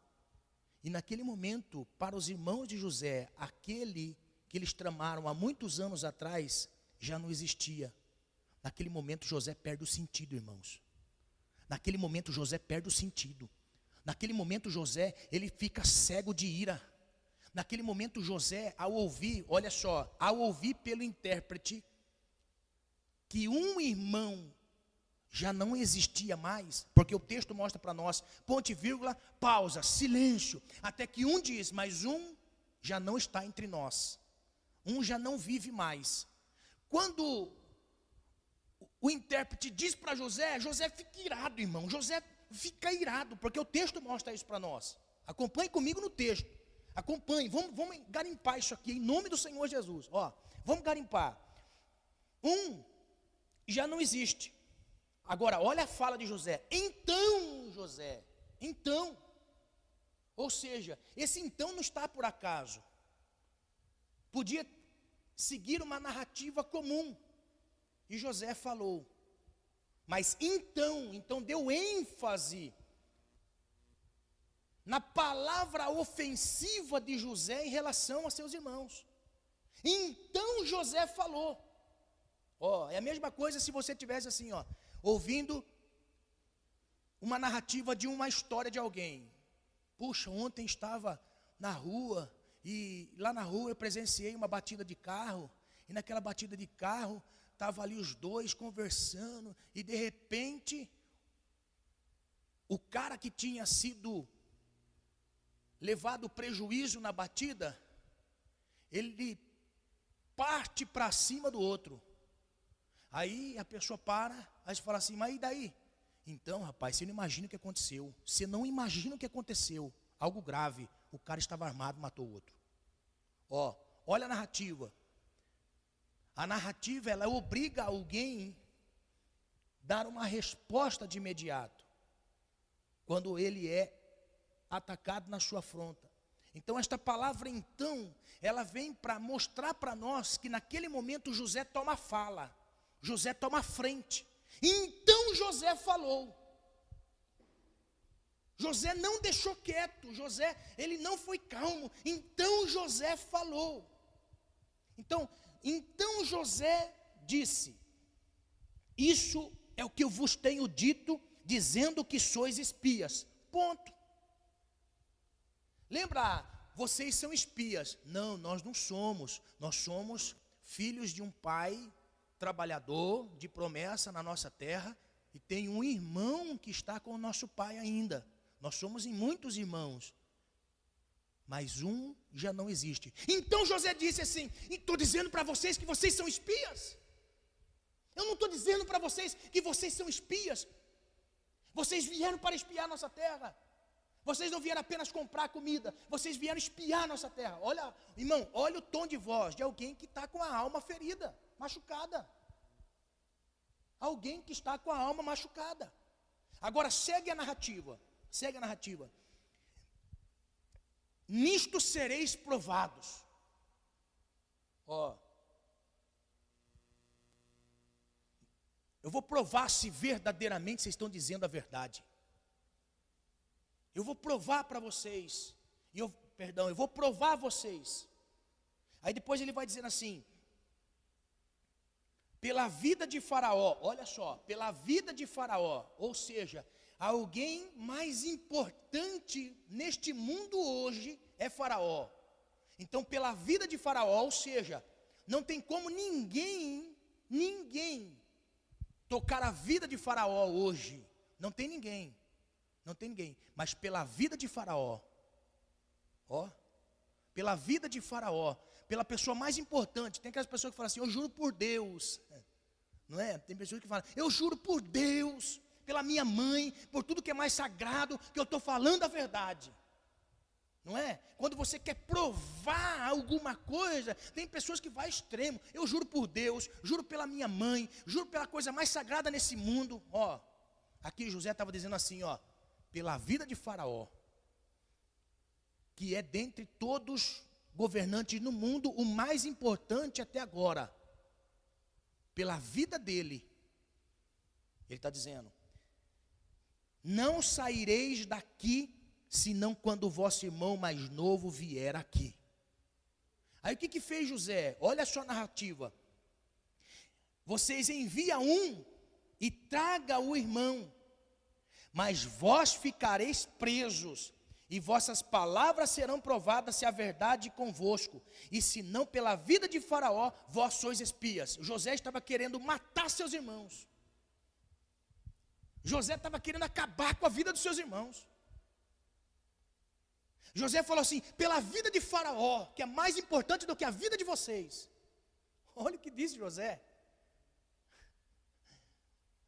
e naquele momento, para os irmãos de José, aquele que eles tramaram há muitos anos atrás, já não existia. Naquele momento José perde o sentido, irmãos. Naquele momento José perde o sentido. Naquele momento José, ele fica cego de ira. Naquele momento José, ao ouvir, olha só, ao ouvir pelo intérprete, que um irmão já não existia mais, porque o texto mostra para nós, ponto e vírgula, pausa, silêncio, até que um diz, mas um já não está entre nós, um já não vive mais. Quando o intérprete diz para José, José fica irado, irmão, José fica irado, porque o texto mostra isso para nós. Acompanhe comigo no texto. Acompanhe, vamos garimpar isso aqui, em nome do Senhor Jesus. Ó, vamos garimpar. Já não existe. Agora, olha a fala de José. Então, José, então. Ou seja, esse então não está por acaso. Podia seguir uma narrativa comum. E José falou. Mas então deu ênfase na palavra ofensiva de José em relação a seus irmãos. Então José falou. Ó, é a mesma coisa se você tivesse assim, ó, ouvindo uma narrativa de uma história de alguém. Puxa, ontem estava na rua e lá na rua eu presenciei uma batida de carro. E naquela batida de carro estavam ali os dois conversando e de repente o cara que tinha sido levado prejuízo na batida, ele parte para cima do outro. Aí a pessoa para, aí você fala assim, mas e daí? Então, rapaz, você não imagina o que aconteceu. Você não imagina o que aconteceu. Algo grave. O cara estava armado, matou o outro. Ó, olha a narrativa. A narrativa, ela obriga alguém a dar uma resposta de imediato. Quando ele é atacado na sua afronta. Então, esta palavra então, ela vem para mostrar para nós que naquele momento José toma fala. José toma frente. Então José falou. José não deixou quieto. José, ele não foi calmo. Então José falou. Então José disse: isso é o que eu vos tenho dito, dizendo que sois espias. Ponto. Lembra, vocês são espias. Não, nós não somos. Nós somos filhos de um pai trabalhador, de promessa na nossa terra, e tem um irmão que está com o nosso pai ainda. Nós somos em muitos irmãos, mas um já não existe. Então José disse assim: estou dizendo para vocês que vocês são espias. Eu não estou dizendo para vocês que vocês são espias. Vocês vieram para espiar a nossa terra. Vocês não vieram apenas comprar comida, vocês vieram espiar a nossa terra. Olha, irmão, olha o tom de voz de alguém que está com a alma ferida, machucada. Alguém que está com a alma machucada. Agora segue a narrativa. Segue a narrativa. Nisto sereis provados. Ó. Eu vou provar se verdadeiramente vocês estão dizendo a verdade. Eu vou provar para vocês. Eu vou provar vocês. Aí depois ele vai dizendo assim: pela vida de Faraó, olha só, pela vida de Faraó, ou seja, alguém mais importante neste mundo hoje é Faraó. Então, pela vida de Faraó, ou seja, não tem como ninguém tocar a vida de Faraó hoje. Não tem ninguém. Mas pela vida de Faraó, ó, pela vida de Faraó, pela pessoa mais importante. Tem aquelas pessoas que falam assim: eu juro por Deus. Não é? Tem pessoas que falam: eu juro por Deus, pela minha mãe, por tudo que é mais sagrado, que eu estou falando a verdade. Não é? Quando você quer provar alguma coisa, tem pessoas que vão ao extremo. Eu juro por Deus, juro pela minha mãe, juro pela coisa mais sagrada nesse mundo. Ó, aqui José estava dizendo assim, ó, pela vida de Faraó, que é dentre todos governantes no mundo o mais importante até agora. Pela vida dele, ele está dizendo: não saireis daqui, senão quando o vosso irmão mais novo vier aqui. Aí o que fez José? Olha a sua narrativa. Vocês enviam um e traga o irmão, mas vós ficareis presos, e vossas palavras serão provadas se a verdade convosco, e se não pela vida de Faraó, vós sois espias. José estava querendo matar seus irmãos. José estava querendo acabar com a vida dos seus irmãos. José falou assim: pela vida de Faraó, que é mais importante do que a vida de vocês. Olha o que disse José.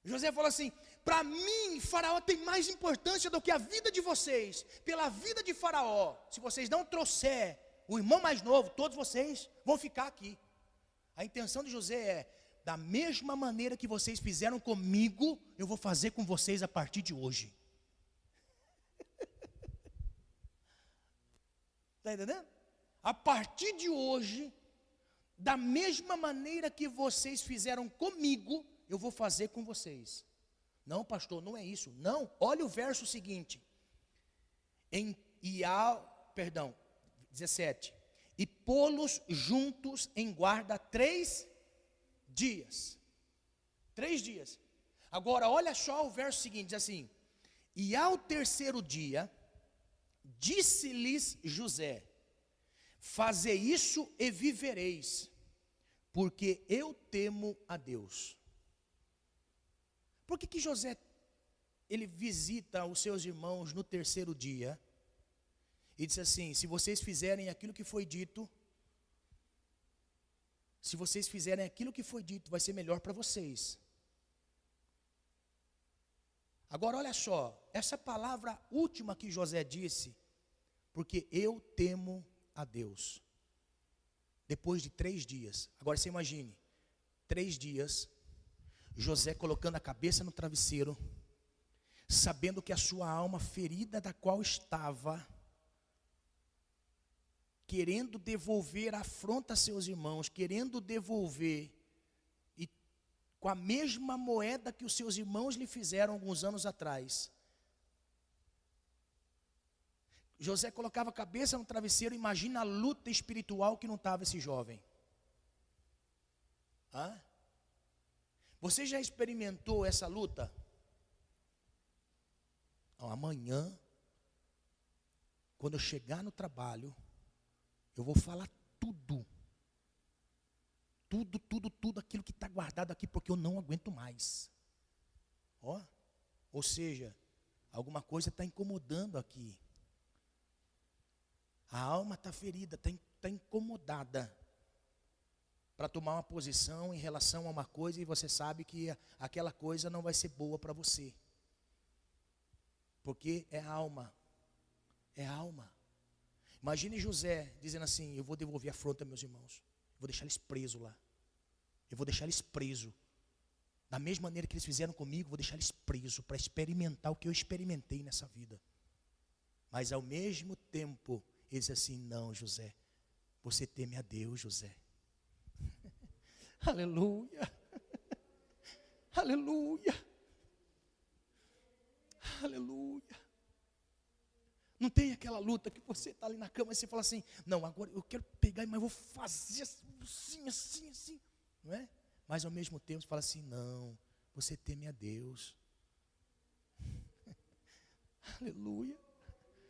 José falou assim: para mim, Faraó tem mais importância do que a vida de vocês. Pela vida de Faraó, se vocês não trouxer o irmão mais novo, todos vocês vão ficar aqui. A intenção de José é: da mesma maneira que vocês fizeram comigo, eu vou fazer com vocês a partir de hoje. Está entendendo? A partir de hoje, da mesma maneira que vocês fizeram comigo, eu vou fazer com vocês. Não, pastor, não é isso. Não, olha o verso seguinte. 17. E pô-los juntos em guarda 3 dias. 3 dias. Agora, olha só o verso seguinte, diz assim: e ao terceiro dia, disse-lhes José: fazei isso e vivereis, porque eu temo a Deus. Por que José, ele visita os seus irmãos no terceiro dia, e diz assim: se vocês fizerem aquilo que foi dito, vai ser melhor para vocês. Agora olha só, essa palavra última que José disse, porque eu temo a Deus. Depois de 3 dias, agora você imagine, 3 dias, José colocando a cabeça no travesseiro, sabendo que a sua alma ferida da qual estava, querendo devolver a afronta a seus irmãos, querendo devolver, e com a mesma moeda que os seus irmãos lhe fizeram alguns anos atrás. José colocava a cabeça no travesseiro, imagina a luta espiritual que não estava esse jovem. Você já experimentou essa luta? Amanhã, quando eu chegar no trabalho, eu vou falar tudo aquilo que está guardado aqui, porque eu não aguento mais. Ou seja, alguma coisa está incomodando aqui. A alma está ferida, está incomodada para tomar uma posição em relação a uma coisa, e você sabe que aquela coisa não vai ser boa para você. Porque é alma. É alma. Imagine José dizendo assim: eu vou devolver a afronta aos meus irmãos. Vou deixar eles presos lá. Eu vou deixar eles presos. Da mesma maneira que eles fizeram comigo, vou deixar eles presos para experimentar o que eu experimentei nessa vida. Mas ao mesmo tempo, ele diz assim: não, José, você teme a Deus, José. Aleluia. Aleluia. Aleluia. Não tem aquela luta que você está ali na cama e você fala assim: não, agora eu quero pegar, mas vou fazer assim. Não é? Mas ao mesmo tempo você fala assim: não, você teme a Deus. Aleluia.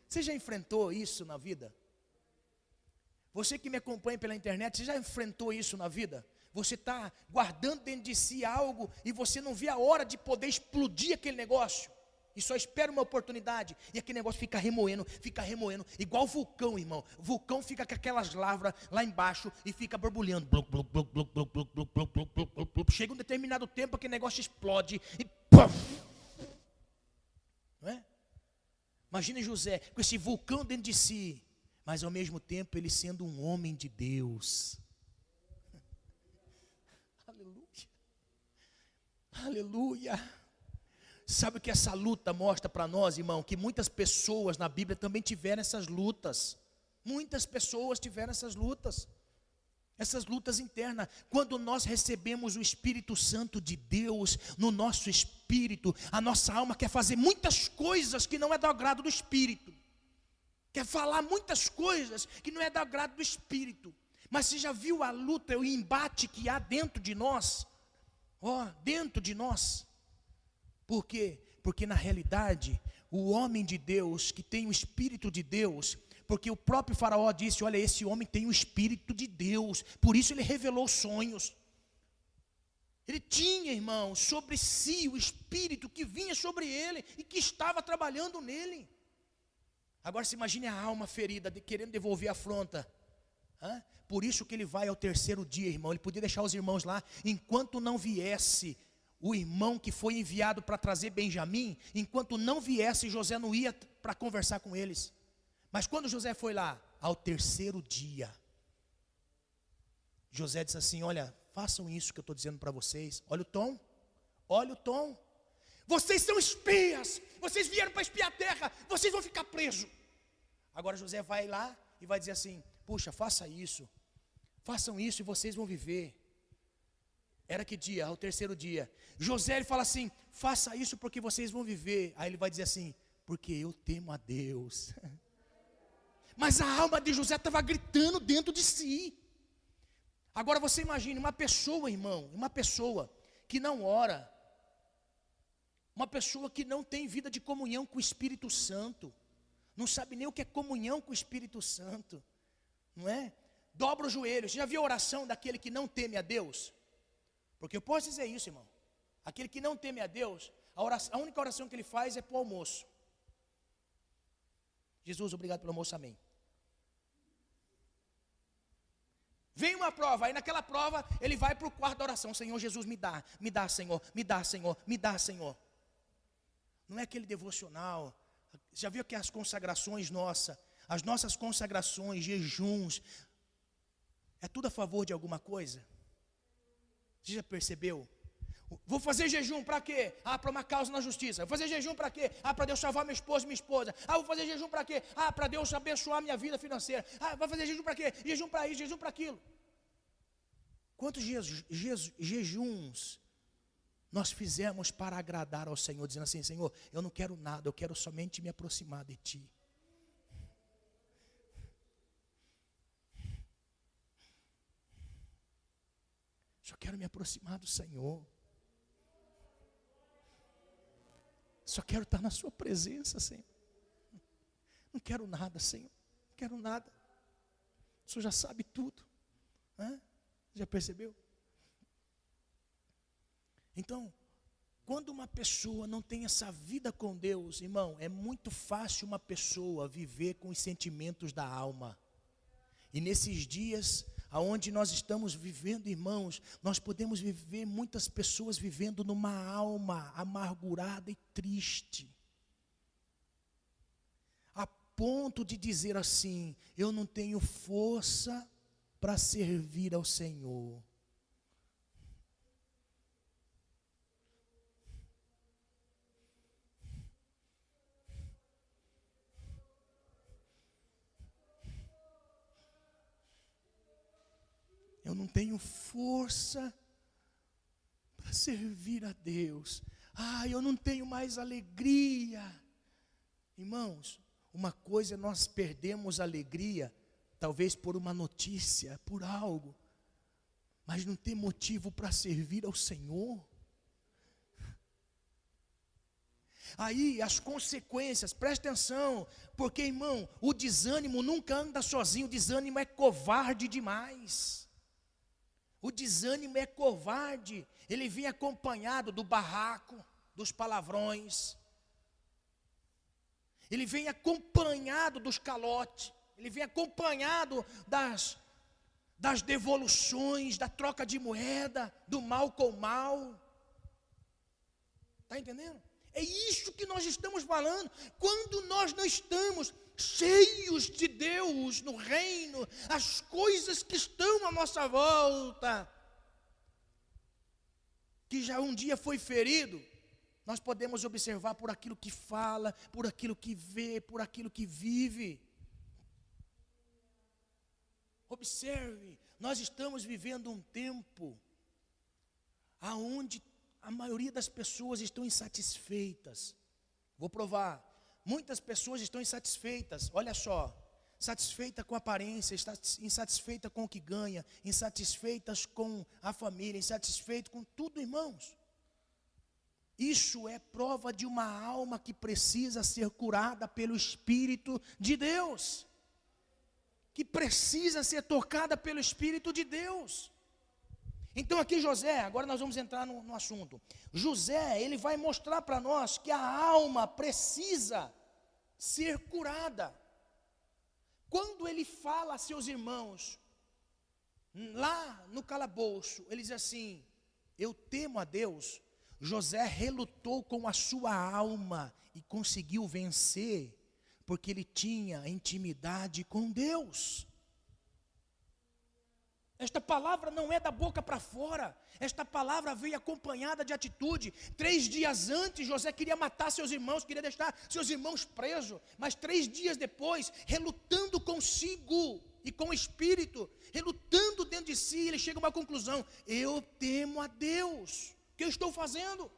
Você já enfrentou isso na vida? Você que me acompanha pela internet, você já enfrentou isso na vida? Você está guardando dentro de si algo e você não vê a hora de poder explodir aquele negócio. E só espera uma oportunidade. E aquele negócio fica remoendo, igual vulcão, irmão. O vulcão fica com aquelas lavras lá embaixo e fica borbulhando. Chega um determinado tempo, aquele negócio explode e puff! Não é? Imagine José com esse vulcão dentro de si, mas ao mesmo tempo ele sendo um homem de Deus. Aleluia. Aleluia. Sabe o que essa luta mostra para nós, irmão? Que muitas pessoas na Bíblia também tiveram essas lutas. Muitas pessoas tiveram essas lutas internas. Quando nós recebemos o Espírito Santo de Deus no nosso espírito, a nossa alma quer fazer muitas coisas que não é do agrado do Espírito. Quer falar muitas coisas que não é do agrado do Espírito. Mas você já viu a luta, o embate que há dentro de nós? Dentro de nós. Por quê? Porque na realidade, o homem de Deus, que tem o Espírito de Deus, porque o próprio Faraó disse: olha, esse homem tem o Espírito de Deus, por isso ele revelou sonhos. Ele tinha, irmão, sobre si o Espírito que vinha sobre ele e que estava trabalhando nele. Agora se imagine a alma ferida, querendo devolver a afronta. Por isso que ele vai ao terceiro dia, irmão. Ele podia deixar os irmãos lá, enquanto não viesse o irmão que foi enviado para trazer Benjamim, enquanto não viesse, José não ia para conversar com eles. Mas quando José foi lá, ao terceiro dia, José disse assim: olha, façam isso que eu estou dizendo para vocês. Olha o tom, olha o tom. Vocês são espias, vocês vieram para espiar a terra, vocês vão ficar presos. Agora José vai lá e vai dizer assim: puxa, façam isso e vocês vão viver. Era que dia? Ao terceiro dia. José, ele fala assim: faça isso porque vocês vão viver. Aí ele vai dizer assim: porque eu temo a Deus. Mas a alma de José estava gritando dentro de si. Agora você imagine uma pessoa, irmão, uma pessoa que não ora, uma pessoa que não tem vida de comunhão com o Espírito Santo, não sabe nem o que é comunhão com o Espírito Santo, não é? Dobra os joelhos. Já viu a oração daquele que não teme a Deus? Porque eu posso dizer isso, irmão. Aquele que não teme a Deus, a única oração que ele faz é para o almoço. Jesus, obrigado pelo almoço, amém. Vem uma prova, aí naquela prova ele vai para o quarto da oração: Senhor Jesus, me dá Senhor, me dá Senhor, me dá Senhor. Não é aquele devocional. Já viu que as consagrações nossas, as nossas consagrações, jejuns, é tudo a favor de alguma coisa? Você já percebeu? Vou fazer jejum para quê? Para uma causa na justiça. Vou fazer jejum para quê? Para Deus salvar meu esposo e minha esposa. Vou fazer jejum para quê? Para Deus abençoar minha vida financeira. Vou fazer jejum para quê? Jejum para isso, jejum para aquilo. Quantos jejuns nós fizemos para agradar ao Senhor, dizendo assim: Senhor, eu não quero nada, eu quero somente me aproximar de Ti. Só quero me aproximar do Senhor. Só quero estar na sua presença, Senhor. Não quero nada, Senhor. Não quero nada. O Senhor já sabe tudo. Já percebeu? Então, quando uma pessoa não tem essa vida com Deus, irmão, é muito fácil uma pessoa viver com os sentimentos da alma. E nesses dias aonde nós estamos vivendo, irmãos, nós podemos viver muitas pessoas vivendo numa alma amargurada e triste, a ponto de dizer assim: eu não tenho força para servir ao Senhor. Eu não tenho força para servir a Deus. Eu não tenho mais alegria. Irmãos, uma coisa é nós perdemos a alegria, talvez por uma notícia, por algo, mas não ter motivo para servir ao Senhor. Aí as consequências, presta atenção, porque, irmão, o desânimo nunca anda sozinho, o desânimo é covarde demais. O desânimo é covarde, ele vem acompanhado do barraco, dos palavrões, ele vem acompanhado dos calotes, ele vem acompanhado das devoluções, da troca de moeda, do mal com mal. Está entendendo? É isso que nós estamos falando. Quando nós não estamos cheios de Deus no reino, as coisas que estão à nossa volta, que já um dia foi ferido, nós podemos observar por aquilo que fala, por aquilo que vê, por aquilo que vive. Observe, nós estamos vivendo um tempo aonde a maioria das pessoas estão insatisfeitas. Vou provar. Muitas pessoas estão insatisfeitas, olha só, insatisfeita com a aparência, insatisfeita com o que ganha, insatisfeitas com a família, insatisfeito com tudo, irmãos. Isso é prova de uma alma que precisa ser curada pelo Espírito de Deus, que precisa ser tocada pelo Espírito de Deus. Então aqui José, agora nós vamos entrar no assunto. José, ele vai mostrar para nós que a alma precisa ser curada. Quando ele fala a seus irmãos, lá no calabouço, ele diz assim: eu temo a Deus. José relutou com a sua alma e conseguiu vencer, porque ele tinha intimidade com Deus. Esta palavra não é da boca para fora, esta palavra veio acompanhada de atitude. 3 dias antes, José queria matar seus irmãos, queria deixar seus irmãos presos, mas 3 dias depois, relutando consigo e com o espírito, relutando dentro de si, ele chega a uma conclusão: eu temo a Deus, o que eu estou fazendo?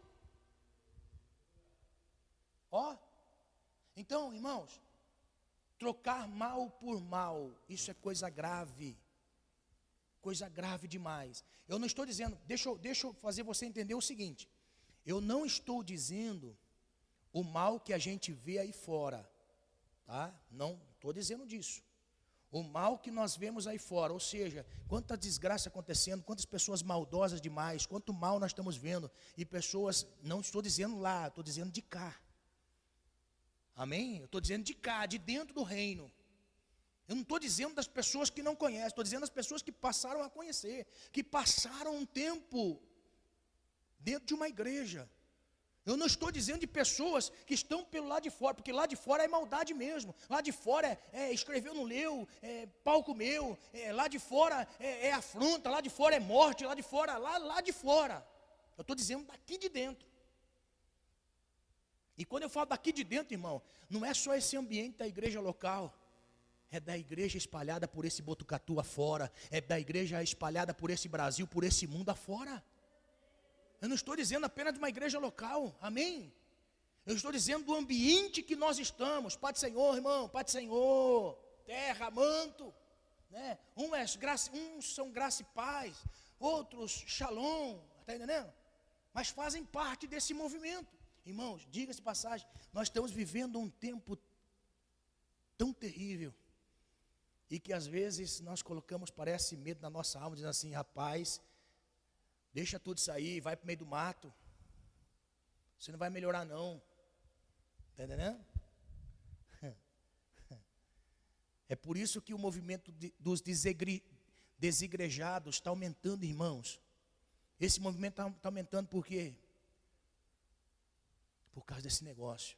Então, irmãos, trocar mal por mal, isso é coisa grave. Coisa grave demais. Eu não estou dizendo, deixa eu fazer você entender o seguinte: eu não estou dizendo o mal que a gente vê aí fora, tá? Não estou dizendo disso. O mal que nós vemos aí fora, ou seja, quanta desgraça acontecendo, quantas pessoas maldosas demais, quanto mal nós estamos vendo, e pessoas, não estou dizendo lá, estou dizendo de cá. Amém? Eu estou dizendo de cá, de dentro do reino. Eu não estou dizendo das pessoas que não conhecem, estou dizendo das pessoas que passaram a conhecer, que passaram um tempo dentro de uma igreja. Eu não estou dizendo de pessoas que estão pelo lado de fora, porque lá de fora é maldade mesmo. Lá de fora escreveu, não leu, pau comeu, lá de fora é afronta, lá de fora é morte, lá de fora, lá de fora. Eu estou dizendo daqui de dentro. E quando eu falo daqui de dentro, irmão, não é só esse ambiente da igreja local. É da igreja espalhada por esse Botucatu afora. É da igreja espalhada por esse Brasil, por esse mundo afora. Eu não estou dizendo apenas de uma igreja local, amém? Eu estou dizendo do ambiente que nós estamos. Pai do Senhor, irmão, Pai do Senhor, terra, manto, né? Uns são graça e paz, outros shalom, está entendendo? Mas fazem parte desse movimento. Irmãos, diga-se de passagem, nós estamos vivendo um tempo tão terrível, e que às vezes nós colocamos, parece, medo na nossa alma, dizendo assim: rapaz, deixa tudo sair, vai para o meio do mato, você não vai melhorar não, está entendendo? É por isso que o movimento dos desigrejados está aumentando, irmãos. Esse movimento está aumentando por quê? Por causa desse negócio.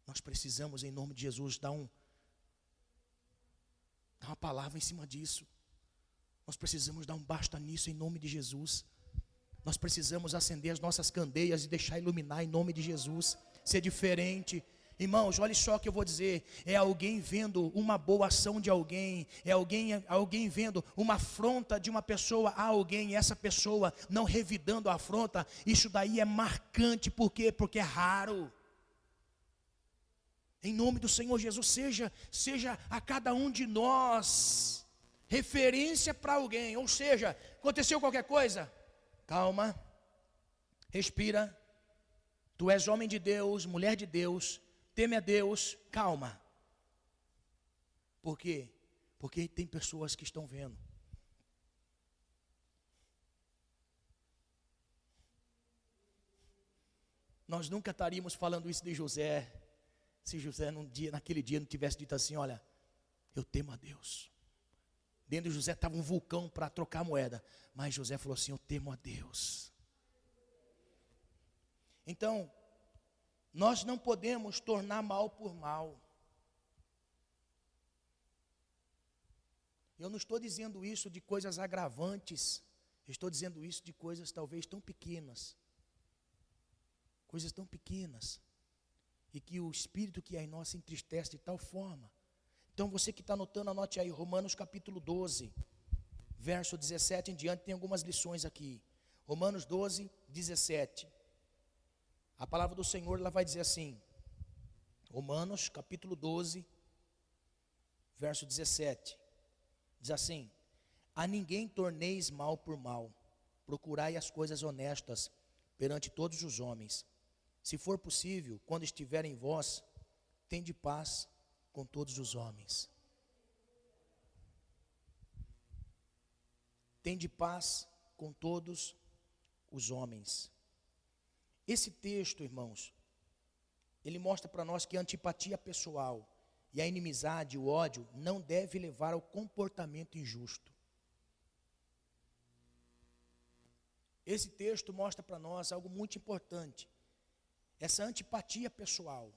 Nós precisamos, em nome de Jesus, dar uma palavra em cima disso. Nós precisamos dar um basta nisso em nome de Jesus. Nós precisamos acender as nossas candeias e deixar iluminar em nome de Jesus. Ser diferente. Irmãos, olha só o que eu vou dizer. É alguém vendo uma boa ação de alguém. É alguém vendo uma afronta de uma pessoa a alguém. E essa pessoa não revidando a afronta. Isso daí é marcante. Por quê? Porque é raro. Em nome do Senhor Jesus, seja a cada um de nós referência para alguém. Ou seja, aconteceu qualquer coisa, calma, respira. Tu és homem de Deus, mulher de Deus, teme a Deus, calma. Por quê? Porque tem pessoas que estão vendo. Nós nunca estaríamos falando isso de José, se José naquele dia não tivesse dito assim: olha, eu temo a Deus. Dentro de José estava um vulcão para trocar moeda, mas José falou assim: eu temo a Deus. Então, nós não podemos tornar mal por mal. Eu não estou dizendo isso de coisas agravantes, eu estou dizendo isso de coisas talvez tão pequenas. Coisas tão pequenas. E que o Espírito que é em nós se entristece de tal forma. Então você que está anotando, anote aí, Romanos capítulo 12, verso 17 em diante, tem algumas lições aqui. Romanos 12, 17. A palavra do Senhor, ela vai dizer assim, Romanos capítulo 12, verso 17. Diz assim: a ninguém torneis mal por mal, procurai as coisas honestas perante todos os homens. Se for possível, quando estiver em vós, tende paz com todos os homens. Tende paz com todos os homens. Esse texto, irmãos, ele mostra para nós que a antipatia pessoal e a inimizade, o ódio, não deve levar ao comportamento injusto. esse texto mostra para nós algo muito importante. Essa antipatia pessoal.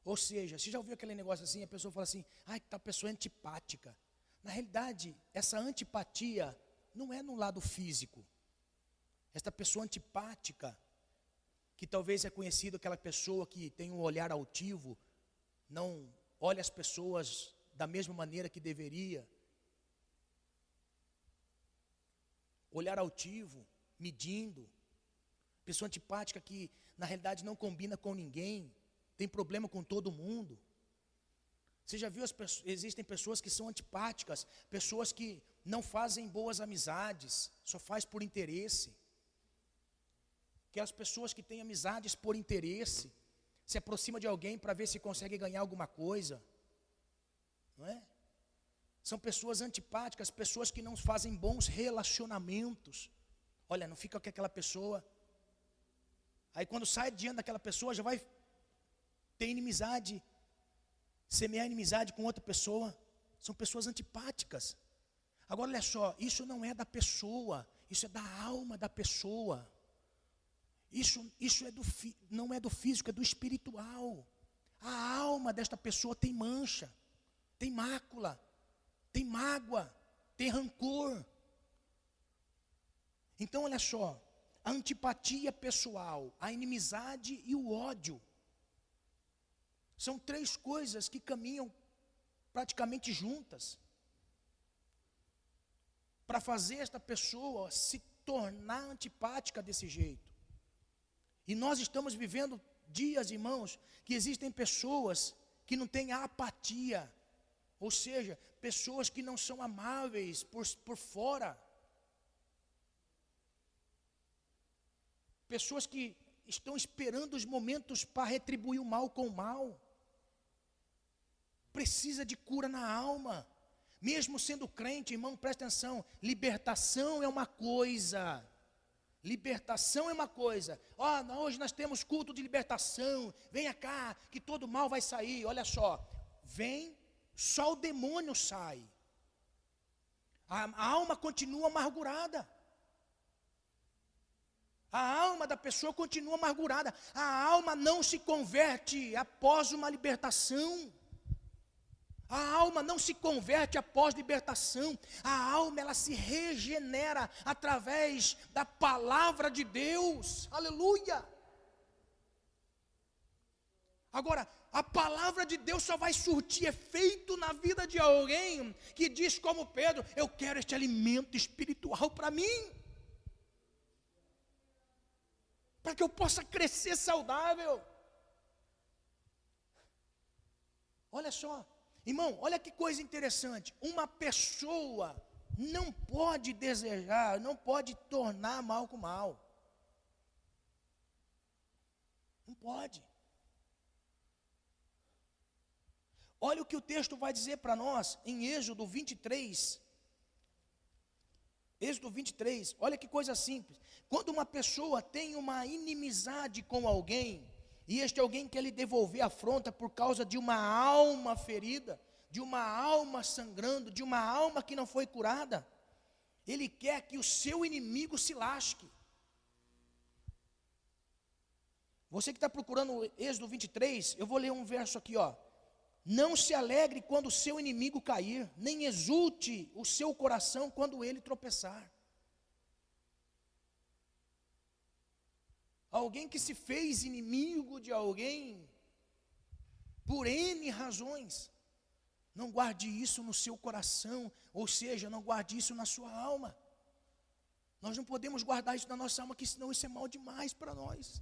Ou seja, você já ouviu aquele negócio assim, a pessoa fala assim, ai, que tal pessoa é antipática. Na realidade, essa antipatia não é no lado físico. Esta pessoa antipática, que talvez é conhecido aquela pessoa que tem um olhar altivo, não olha as pessoas da mesma maneira que deveria. Olhar altivo, medindo. Pessoa antipática que na realidade não combina com ninguém, tem problema com todo mundo. Você já viu existem pessoas que são antipáticas, pessoas que não fazem boas amizades, só faz por interesse. Aquelas pessoas que têm amizades por interesse, se aproxima de alguém para ver se consegue ganhar alguma coisa, não é? São pessoas antipáticas, pessoas que não fazem bons relacionamentos. Olha, não fica com aquela pessoa, aí quando sai diante daquela pessoa já vai ter inimizade, semear inimizade com outra pessoa. São pessoas antipáticas. Agora olha só, isso não é da pessoa, isso é da alma da pessoa. Isso não é do físico, é do espiritual. A alma desta pessoa tem mancha, tem mácula, tem mágoa, tem rancor. Então olha só, a antipatia pessoal, a inimizade e o ódio são três coisas que caminham praticamente juntas para fazer esta pessoa se tornar antipática desse jeito. E nós estamos vivendo dias, irmãos, que existem pessoas que não têm apatia, ou seja, pessoas que não são amáveis por fora. Pessoas que estão esperando os momentos para retribuir o mal com o mal. Precisa de cura na alma. Mesmo sendo crente, irmão, presta atenção, libertação é uma coisa. Libertação é uma coisa. Hoje nós temos culto de libertação. Venha cá, que todo mal vai sair. Olha só, vem, só o demônio sai. A alma continua amargurada. A alma da pessoa continua amargurada. A alma não se converte após uma libertação. A alma não se converte após libertação. A alma, ela se regenera através da palavra de Deus. Aleluia! Agora, a palavra de Deus só vai surtir efeito na vida de alguém que diz como Pedro, eu quero este alimento espiritual para mim. Para que eu possa crescer saudável. Olha só. Irmão, olha que coisa interessante. Uma pessoa não pode desejar, não pode tornar mal com mal. Não pode. Olha o que o texto vai dizer para nós em Êxodo 23. Êxodo 23, olha que coisa simples. Quando uma pessoa tem uma inimizade com alguém, e este alguém quer lhe devolver a afronta por causa de uma alma ferida, de uma alma sangrando, de uma alma que não foi curada, ele quer que o seu inimigo se lasque. Você que está procurando Êxodo 23, eu vou ler um verso aqui, ó. Não se alegre quando o seu inimigo cair, nem exulte o seu coração quando ele tropeçar. Alguém que se fez inimigo de alguém, por N razões, não guarde isso no seu coração, ou seja, não guarde isso na sua alma. Nós não podemos guardar isso na nossa alma, que senão isso é mal demais para nós.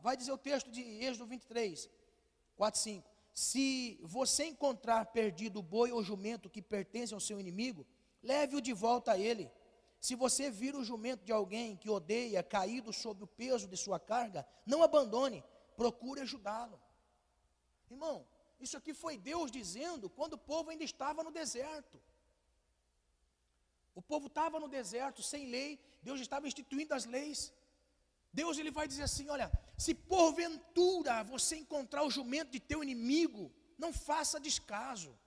Vai dizer o texto de Êxodo 23, 4, 5. Se você encontrar perdido o boi ou jumento que pertence ao seu inimigo, leve-o de volta a ele. Se você vir o jumento de alguém que odeia caído sob o peso de sua carga, não abandone, procure ajudá-lo. Irmão, isso aqui foi Deus dizendo quando o povo ainda estava no deserto. O povo estava no deserto, sem lei, Deus estava instituindo as leis. Deus ele vai dizer assim, olha, se porventura você encontrar o jumento de teu inimigo, não faça descaso.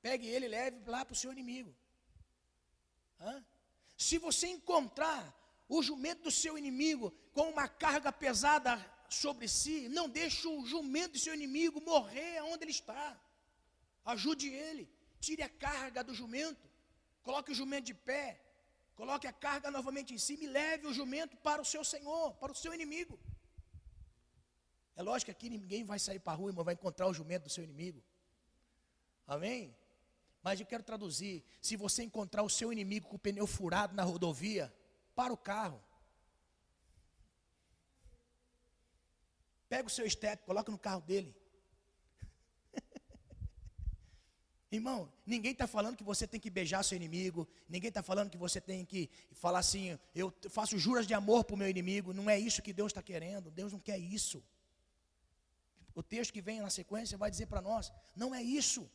Pegue ele e leve lá para o seu inimigo. Se você encontrar o jumento do seu inimigo com uma carga pesada sobre si, não deixe o jumento do seu inimigo morrer onde ele está. Ajude ele, tire a carga do jumento, coloque o jumento de pé, coloque a carga novamente em cima e leve o jumento para o seu Senhor, para o seu inimigo. É lógico que aqui ninguém vai sair para a rua, irmão, vai encontrar o jumento do seu inimigo. Amém? Mas eu quero traduzir, se você encontrar o seu inimigo com o pneu furado na rodovia, para o carro. Pega o seu step, coloca no carro dele. Irmão, ninguém está falando que você tem que beijar seu inimigo, ninguém está falando que você tem que falar assim, eu faço juras de amor para o meu inimigo, não é isso que Deus está querendo, Deus não quer isso. O texto que vem na sequência vai dizer para nós, não é isso.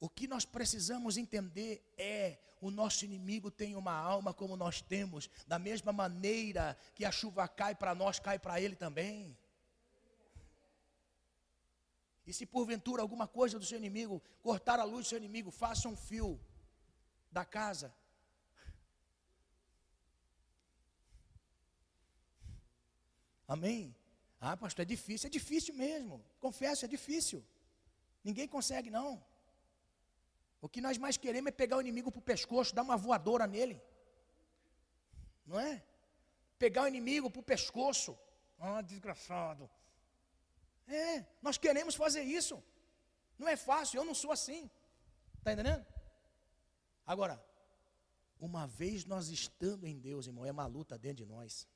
O que nós precisamos entender é, o nosso inimigo tem uma alma como nós temos, da mesma maneira que a chuva cai para nós, cai para ele também. E se porventura alguma coisa do seu inimigo, cortar a luz do seu inimigo, faça um fio da casa. Amém? Ah, pastor, é difícil mesmo, confesso, é difícil. Ninguém consegue não. O que nós mais queremos é pegar o inimigo para o pescoço, dar uma voadora nele. Não é? Pegar o inimigo para o pescoço. Ah, desgraçado. É, nós queremos fazer isso. Não é fácil, eu não sou assim. Está entendendo? Agora, uma vez nós estando em Deus, irmão, é uma luta dentro de nós.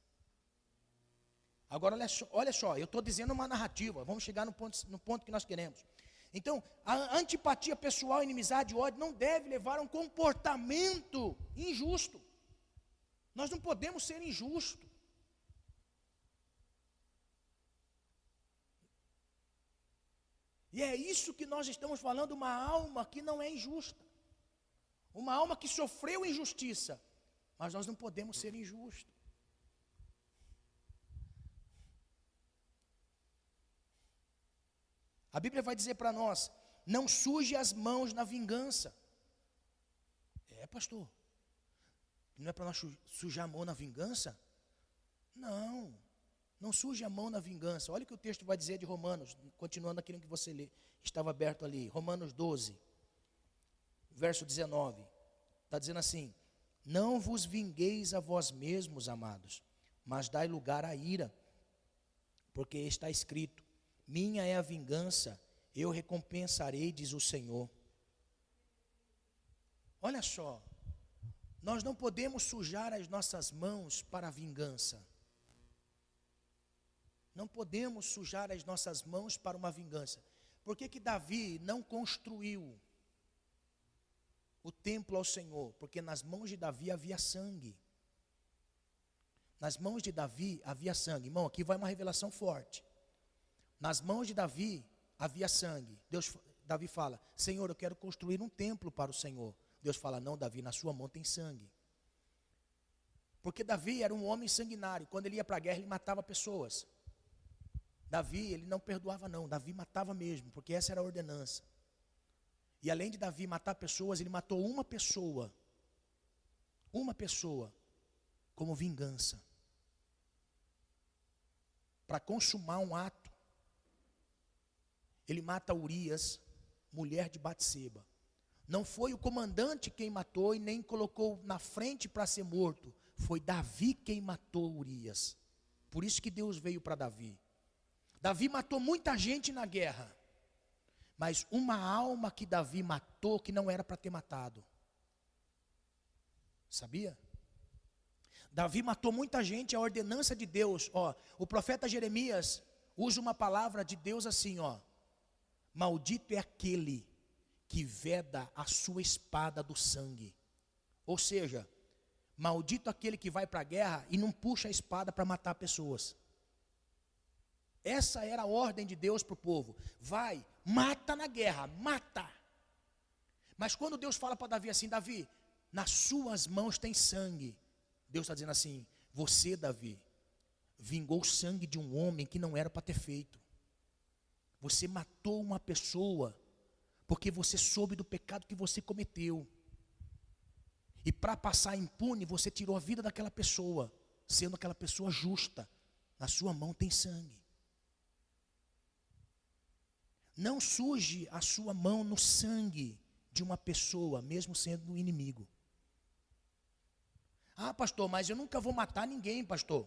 Agora, olha só, eu estou dizendo uma narrativa. Vamos chegar no ponto que nós queremos. Então, a antipatia pessoal, inimizade e ódio não deve levar a um comportamento injusto. Nós não podemos ser injustos. E é isso que nós estamos falando, uma alma que não é injusta. Uma alma que sofreu injustiça. Mas nós não podemos ser injustos. A Bíblia vai dizer para nós, não suje as mãos na vingança. É, pastor, não é para nós sujar a mão na vingança? Não, não suje a mão na vingança. Olha o que o texto vai dizer de Romanos, continuando aquilo que você lê, estava aberto ali, Romanos 12, verso 19, está dizendo assim, não vos vingueis a vós mesmos, amados, mas dai lugar à ira, porque está escrito, minha é a vingança, eu recompensarei, diz o Senhor. Olha só, nós não podemos sujar as nossas mãos para a vingança. Não podemos sujar as nossas mãos para uma vingança. Por que Davi não construiu o templo ao Senhor? Porque nas mãos de Davi havia sangue. Nas mãos de Davi havia sangue. Irmão, aqui vai uma revelação forte. Nas mãos de Davi havia sangue. Davi fala, Senhor, eu quero construir um templo para o Senhor. Deus fala, não, Davi, na sua mão tem sangue. Porque Davi era um homem sanguinário. Quando ele ia para a guerra, ele matava pessoas. Davi, ele não perdoava não. Davi matava mesmo, porque essa era a ordenança. E além de Davi matar pessoas, ele matou uma pessoa. Uma pessoa, como vingança. Para consumar um ato. Ele mata Urias, mulher de Batseba. Não foi o comandante quem matou e nem colocou na frente para ser morto. Foi Davi quem matou Urias. Por isso que Deus veio para Davi. Davi matou muita gente na guerra. Mas uma alma que Davi matou que não era para ter matado. Sabia? Davi matou muita gente, a ordenança de Deus. Ó, o profeta Jeremias usa uma palavra de Deus assim, ó. Maldito é aquele que veda a sua espada do sangue. Ou seja, maldito aquele que vai para a guerra e não puxa a espada para matar pessoas. Essa era a ordem de Deus para o povo. Vai, mata na guerra, mata. Mas quando Deus fala para Davi assim, Davi, nas suas mãos tem sangue. Deus está dizendo assim, você, Davi, vingou o sangue de um homem que não era para ter feito. Você matou uma pessoa porque você soube do pecado que você cometeu. E para passar impune, você tirou a vida daquela pessoa, sendo aquela pessoa justa. Na sua mão tem sangue. Não suje a sua mão no sangue de uma pessoa, mesmo sendo um inimigo. Ah, pastor, mas eu nunca vou matar ninguém, pastor.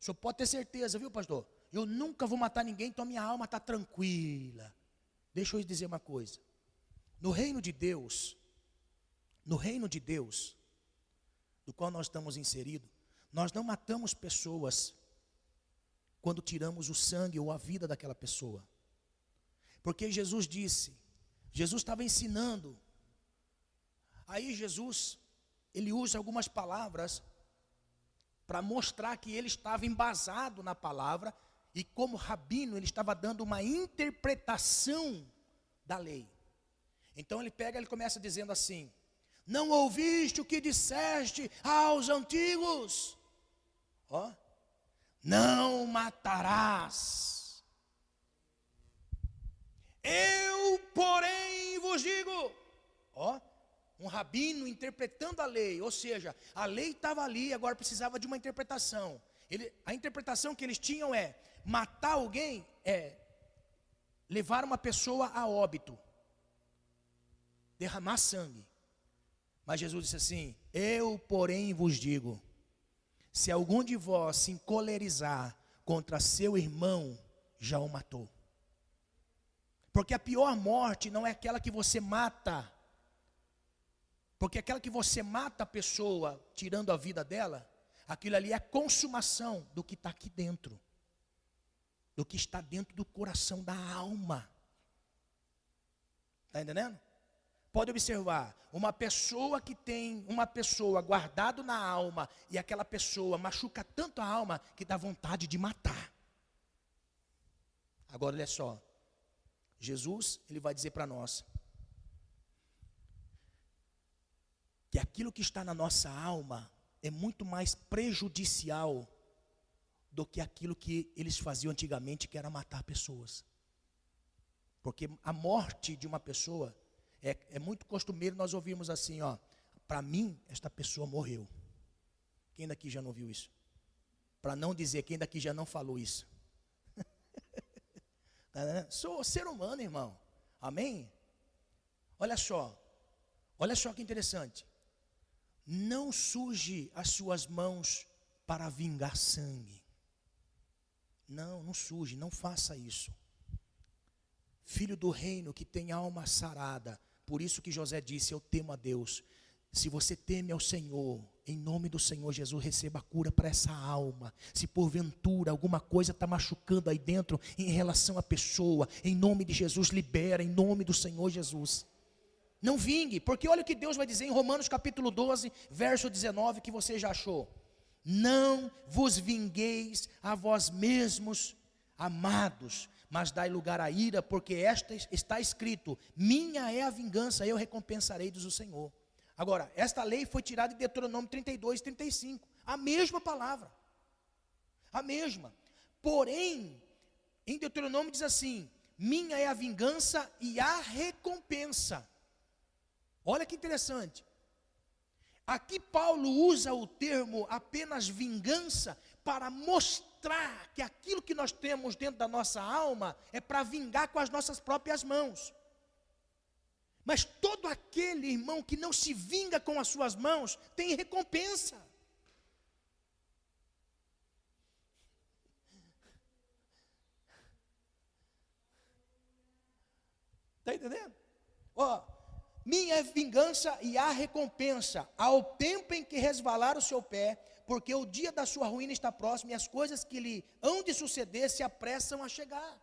O senhor pode ter certeza, viu, pastor? Eu nunca vou matar ninguém, então a minha alma está tranquila. Deixa eu dizer uma coisa. No reino de Deus, do qual nós estamos inseridos, nós não matamos pessoas quando tiramos o sangue ou a vida daquela pessoa. Porque Jesus estava ensinando. Aí Jesus, ele usa algumas palavras para mostrar que ele estava embasado na palavra e como rabino ele estava dando uma interpretação da lei. Então ele começa dizendo assim: não ouviste o que disseste aos antigos? Ó, não matarás. Eu, porém, vos digo. Ó, um rabino interpretando a lei, ou seja, a lei estava ali, agora precisava de uma interpretação. A interpretação que eles tinham é: matar alguém é levar uma pessoa a óbito, derramar sangue. Mas Jesus disse assim: eu, porém, vos digo, se algum de vós se encolerizar contra seu irmão, já o matou. Porque a pior morte não é aquela que você mata. Porque aquela que você mata a pessoa, tirando a vida dela, aquilo ali é a consumação do que está aqui dentro. Do que está dentro do coração, da alma. Está entendendo? Pode observar, uma pessoa que tem uma pessoa guardado na alma, e aquela pessoa machuca tanto a alma, que dá vontade de matar. Agora olha só, Jesus, ele vai dizer para nós, que aquilo que está na nossa alma, é muito mais prejudicial, do que aquilo que eles faziam antigamente, que era matar pessoas. Porque a morte de uma pessoa, é muito costumeiro nós ouvirmos assim, ó: para mim, esta pessoa morreu. Quem daqui já não ouviu isso? Para não dizer, quem daqui já não falou isso? Sou ser humano, irmão. Amém? Olha só que interessante. Não suje as suas mãos para vingar sangue. Não suje, não faça isso. Filho do reino que tem alma sarada. Por isso que José disse: eu temo a Deus. Se você teme ao Senhor, em nome do Senhor Jesus, receba a cura para essa alma. Se porventura alguma coisa está machucando aí dentro, em relação à pessoa, em nome de Jesus, libera, em nome do Senhor Jesus. Não vingue, porque olha o que Deus vai dizer em Romanos capítulo 12, verso 19, que você já achou. Não vos vingueis a vós mesmos, amados, mas dai lugar à ira, porque esta está escrito: minha é a vingança, eu recompensarei, diz o Senhor. Agora, esta lei foi tirada de Deuteronômio 32, 35, a mesma palavra, a mesma. Porém, em Deuteronômio diz assim: minha é a vingança e a recompensa. Olha que interessante. Aqui Paulo usa o termo apenas vingança para mostrar que aquilo que nós temos dentro da nossa alma é para vingar com as nossas próprias mãos. Mas todo aquele irmão que não se vinga com as suas mãos tem recompensa. Está entendendo? Minha é vingança e a recompensa, ao tempo em que resvalar o seu pé, porque o dia da sua ruína está próximo, e as coisas que lhe hão de suceder se apressam a chegar.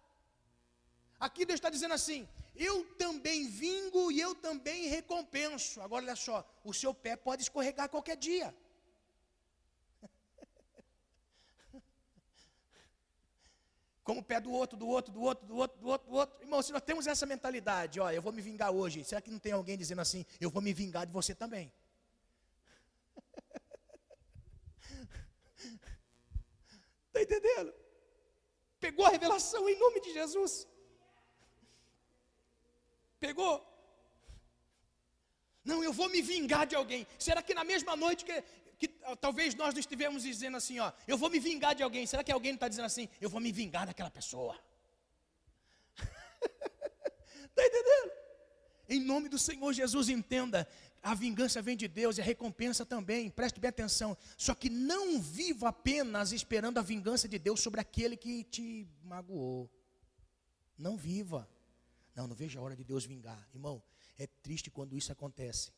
Aqui Deus está dizendo assim: eu também vingo e eu também recompenso. Agora olha só, o seu pé pode escorregar qualquer dia. Como o pé do outro. Irmão, se nós temos essa mentalidade, eu vou me vingar hoje, será que não tem alguém dizendo assim: eu vou me vingar de você também? Está entendendo? Pegou a revelação em nome de Jesus. Pegou? Não, eu vou me vingar de alguém. Será que na mesma noite que talvez nós não estivemos dizendo assim, ó, eu vou me vingar de alguém, será que alguém não está dizendo assim, eu vou me vingar daquela pessoa? Está entendendo? Em nome do Senhor Jesus, entenda, a vingança vem de Deus e a recompensa também, preste bem atenção. Só que não viva apenas esperando a vingança de Deus sobre aquele que te magoou. Não viva. Não vejo a hora de Deus vingar. Irmão, é triste quando isso acontece.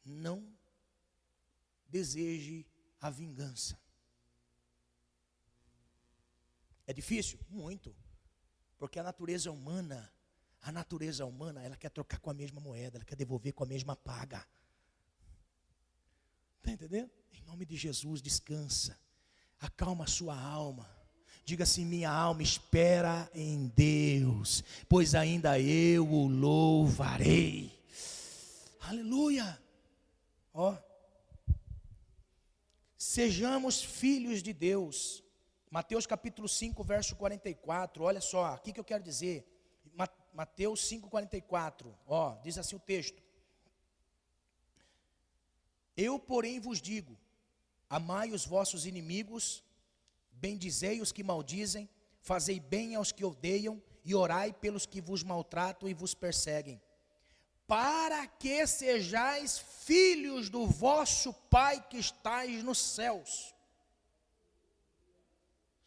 Não deseje a vingança. É difícil? Muito. Porque a natureza humana, ela quer trocar com a mesma moeda, ela quer devolver com a mesma paga. Está entendendo? Em nome de Jesus, descansa. Acalma a sua alma. Diga assim, minha alma espera em Deus, pois ainda eu o louvarei. Aleluia. Ó. Sejamos filhos de Deus. Mateus capítulo 5, verso 44. Olha só, o que eu quero dizer. Mateus 5,44, ó, diz assim o texto: eu, porém, vos digo, amai os vossos inimigos, bendizei os que maldizem, fazei bem aos que odeiam, e orai pelos que vos maltratam e vos perseguem, para que sejais filhos do vosso Pai que estais nos céus.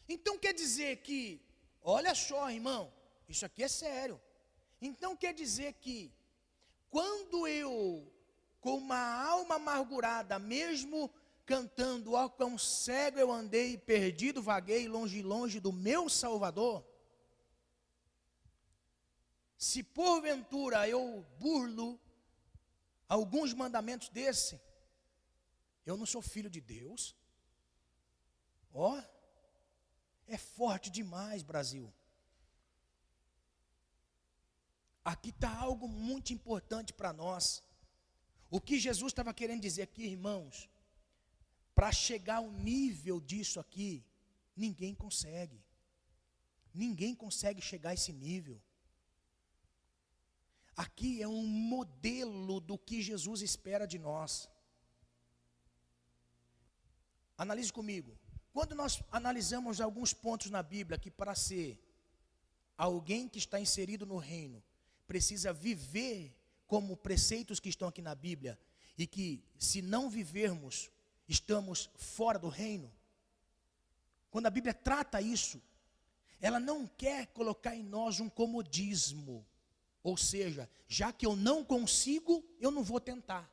Então quer dizer que, olha só, irmão, isso aqui é sério. Então quer dizer que, quando eu, com uma alma amargurada, mesmo cantando, ó quão cego eu andei, perdido vaguei, longe, longe do meu Salvador, se porventura eu burlo alguns mandamentos desse, eu não sou filho de Deus. Ó, é forte demais, Brasil. Aqui está algo muito importante para nós. O que Jesus estava querendo dizer aqui, irmãos, para chegar ao nível disso aqui, ninguém consegue. Ninguém consegue chegar a esse nível. Aqui é um modelo do que Jesus espera de nós. Analise comigo. Quando nós analisamos alguns pontos na Bíblia, que para ser alguém que está inserido no reino, precisa viver como preceitos que estão aqui na Bíblia, e que se não vivermos, estamos fora do reino. Quando a Bíblia trata isso, ela não quer colocar em nós um comodismo, ou seja, já que eu não consigo, eu não vou tentar.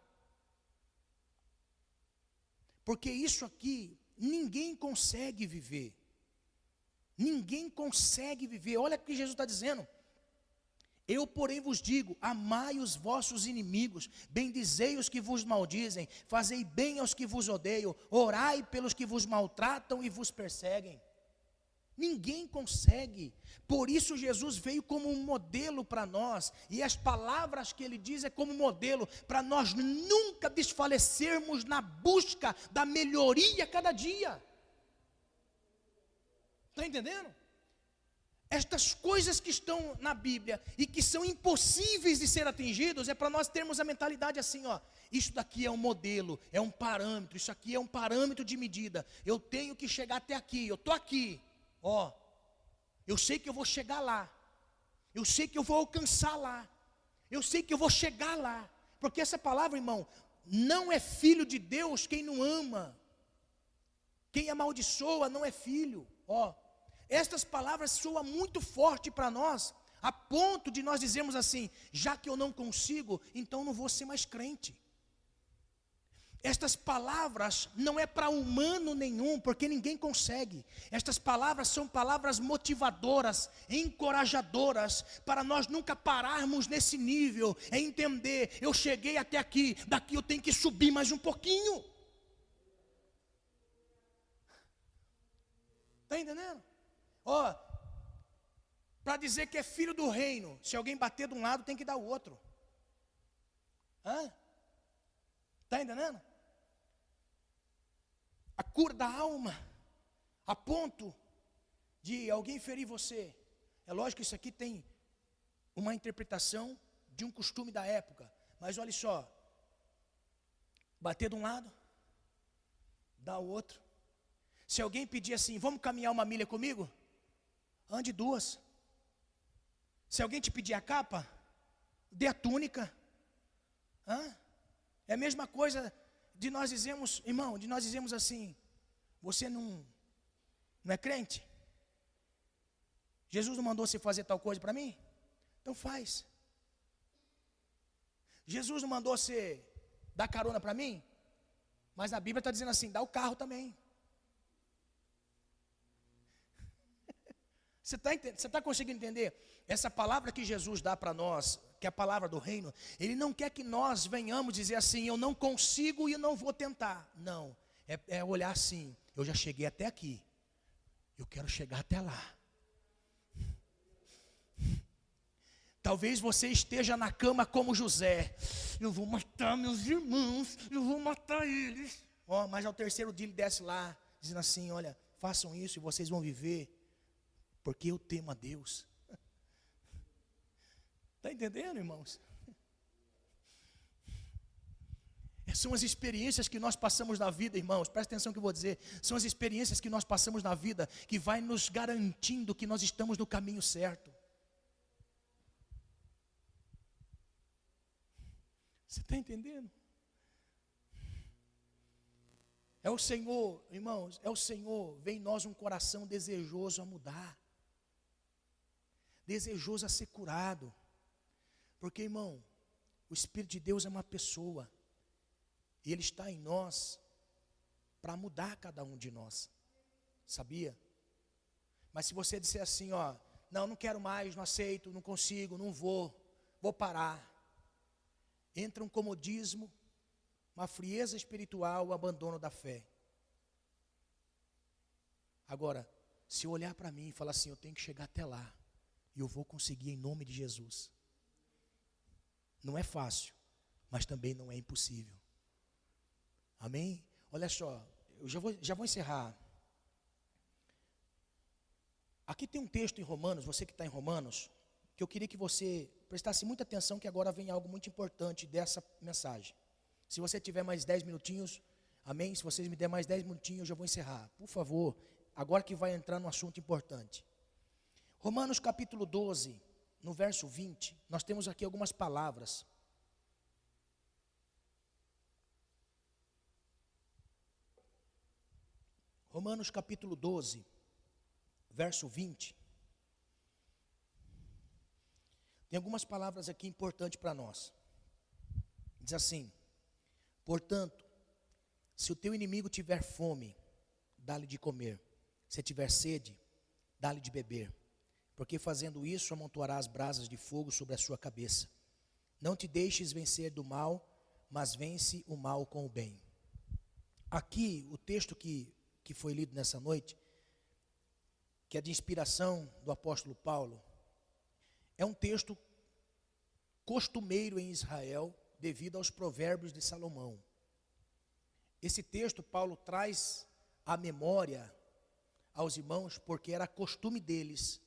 Porque isso aqui, ninguém consegue viver. Ninguém consegue viver. Olha o que Jesus está dizendo. Eu, porém, vos digo, amai os vossos inimigos, bendizei os que vos maldizem, fazei bem aos que vos odeiam, orai pelos que vos maltratam e vos perseguem. Ninguém consegue. Por isso Jesus veio como um modelo para nós, e as palavras que ele diz é como modelo, para nós nunca desfalecermos na busca da melhoria cada dia. Está entendendo? Estas coisas que estão na Bíblia e que são impossíveis de ser atingidos, é para nós termos a mentalidade assim, ó, isso daqui é um modelo, é um parâmetro, isso aqui é um parâmetro de medida, eu tenho que chegar até aqui, eu estou aqui, ó, eu sei que eu vou chegar lá, eu sei que eu vou alcançar lá, eu sei que eu vou chegar lá, porque essa palavra, irmão, não é filho de Deus quem não ama, quem amaldiçoa não é filho, ó. Estas palavras soam muito forte para nós, a ponto de nós dizermos assim, já que eu não consigo, então não vou ser mais crente. Estas palavras não é para humano nenhum, porque ninguém consegue. Estas palavras são palavras motivadoras, encorajadoras, para nós nunca pararmos nesse nível, é entender, eu cheguei até aqui, daqui eu tenho que subir mais um pouquinho. Está entendendo? Ó, para dizer que é filho do reino, se alguém bater de um lado, tem que dar o outro. Está entendendo? A cura da alma, a ponto de alguém ferir você. É lógico que isso aqui tem uma interpretação de um costume da época, Mas olha só, bater de um lado, dá o outro. Se alguém pedir assim, vamos caminhar uma milha comigo? Ande duas. Se alguém te pedir a capa, dê a túnica. É a mesma coisa de nós dizemos, irmão, de nós dizemos assim, você não é crente? Jesus não mandou você fazer tal coisa para mim? Então faz. Jesus não mandou você dar carona para mim? Mas a Bíblia está dizendo assim, dá o carro também. Você está conseguindo entender? Essa palavra que Jesus dá para nós, que é a palavra do reino, Ele não quer que nós venhamos dizer assim, eu não consigo e não vou tentar. Não, é olhar assim, eu já cheguei até aqui, eu quero chegar até lá. Talvez você esteja na cama como José, eu vou matar meus irmãos, eu vou matar eles. Mas ao terceiro dia ele desce lá, dizendo assim, olha, façam isso e vocês vão viver, porque eu temo a Deus. Está entendendo, irmãos? São as experiências que nós passamos na vida, irmãos, presta atenção no que eu vou dizer. São as experiências que nós passamos na vida que vai nos garantindo que nós estamos no caminho certo. Você está entendendo? É o Senhor, irmãos, é o Senhor, vem em nós um coração desejoso a mudar, desejoso a ser curado, porque, irmão, o Espírito de Deus é uma pessoa, e Ele está em nós, para mudar cada um de nós, sabia? Mas se você disser assim, não quero mais, não aceito, não consigo, não vou parar, entra um comodismo, uma frieza espiritual, o abandono da fé. Agora, se eu olhar para mim e falar assim, eu tenho que chegar até lá, e eu vou conseguir em nome de Jesus. Não é fácil, mas também não é impossível. Amém? Olha só, eu já vou encerrar. Aqui tem um texto em Romanos, você que está em Romanos, que eu queria que você prestasse muita atenção, que agora vem algo muito importante dessa mensagem. Se você tiver mais 10 minutinhos, amém? Se vocês me der mais 10 minutinhos, eu já vou encerrar. Por favor, agora que vai entrar num assunto importante. Romanos capítulo 12, no verso 20, nós temos aqui algumas palavras. Romanos capítulo 12, verso 20. Tem algumas palavras aqui importantes para nós. Diz assim, portanto, se o teu inimigo tiver fome, dá-lhe de comer. Se tiver sede, dá-lhe de beber. Porque fazendo isso, amontoarás brasas de fogo sobre a sua cabeça. Não te deixes vencer do mal, mas vence o mal com o bem. Aqui, o texto que foi lido nessa noite, que é de inspiração do apóstolo Paulo, é um texto costumeiro em Israel, devido aos provérbios de Salomão. Esse texto Paulo traz à memória aos irmãos, porque era costume deles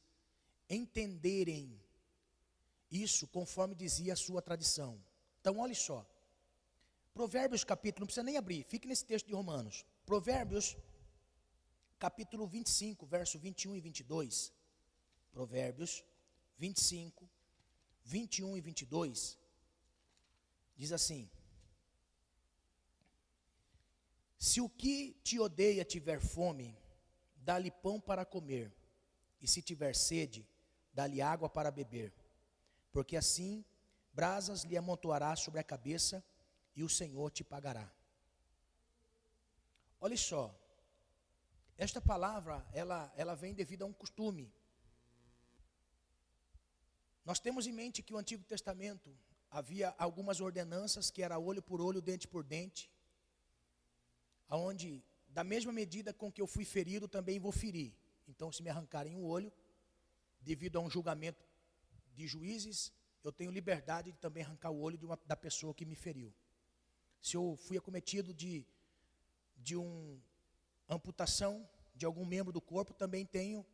entenderem isso conforme dizia a sua tradição. Então olha só, Provérbios capítulo, não precisa nem abrir, fique nesse texto de Romanos. Provérbios capítulo 25, verso 21 e 22. Provérbios 25, 21 e 22. Diz assim: se o que te odeia tiver fome, dá-lhe pão para comer, e se tiver sede, dá-lhe água para beber, porque assim brasas lhe amontoará sobre a cabeça, e o Senhor te pagará. Olha só, esta palavra, ela vem devido a um costume. Nós temos em mente que o Antigo Testamento havia algumas ordenanças que era olho por olho, dente por dente, aonde da mesma medida com que eu fui ferido, também vou ferir. Então, se me arrancarem um olho, devido a um julgamento de juízes, eu tenho liberdade de também arrancar o olho da pessoa que me feriu. Se eu fui acometido de uma amputação de algum membro do corpo, também tenho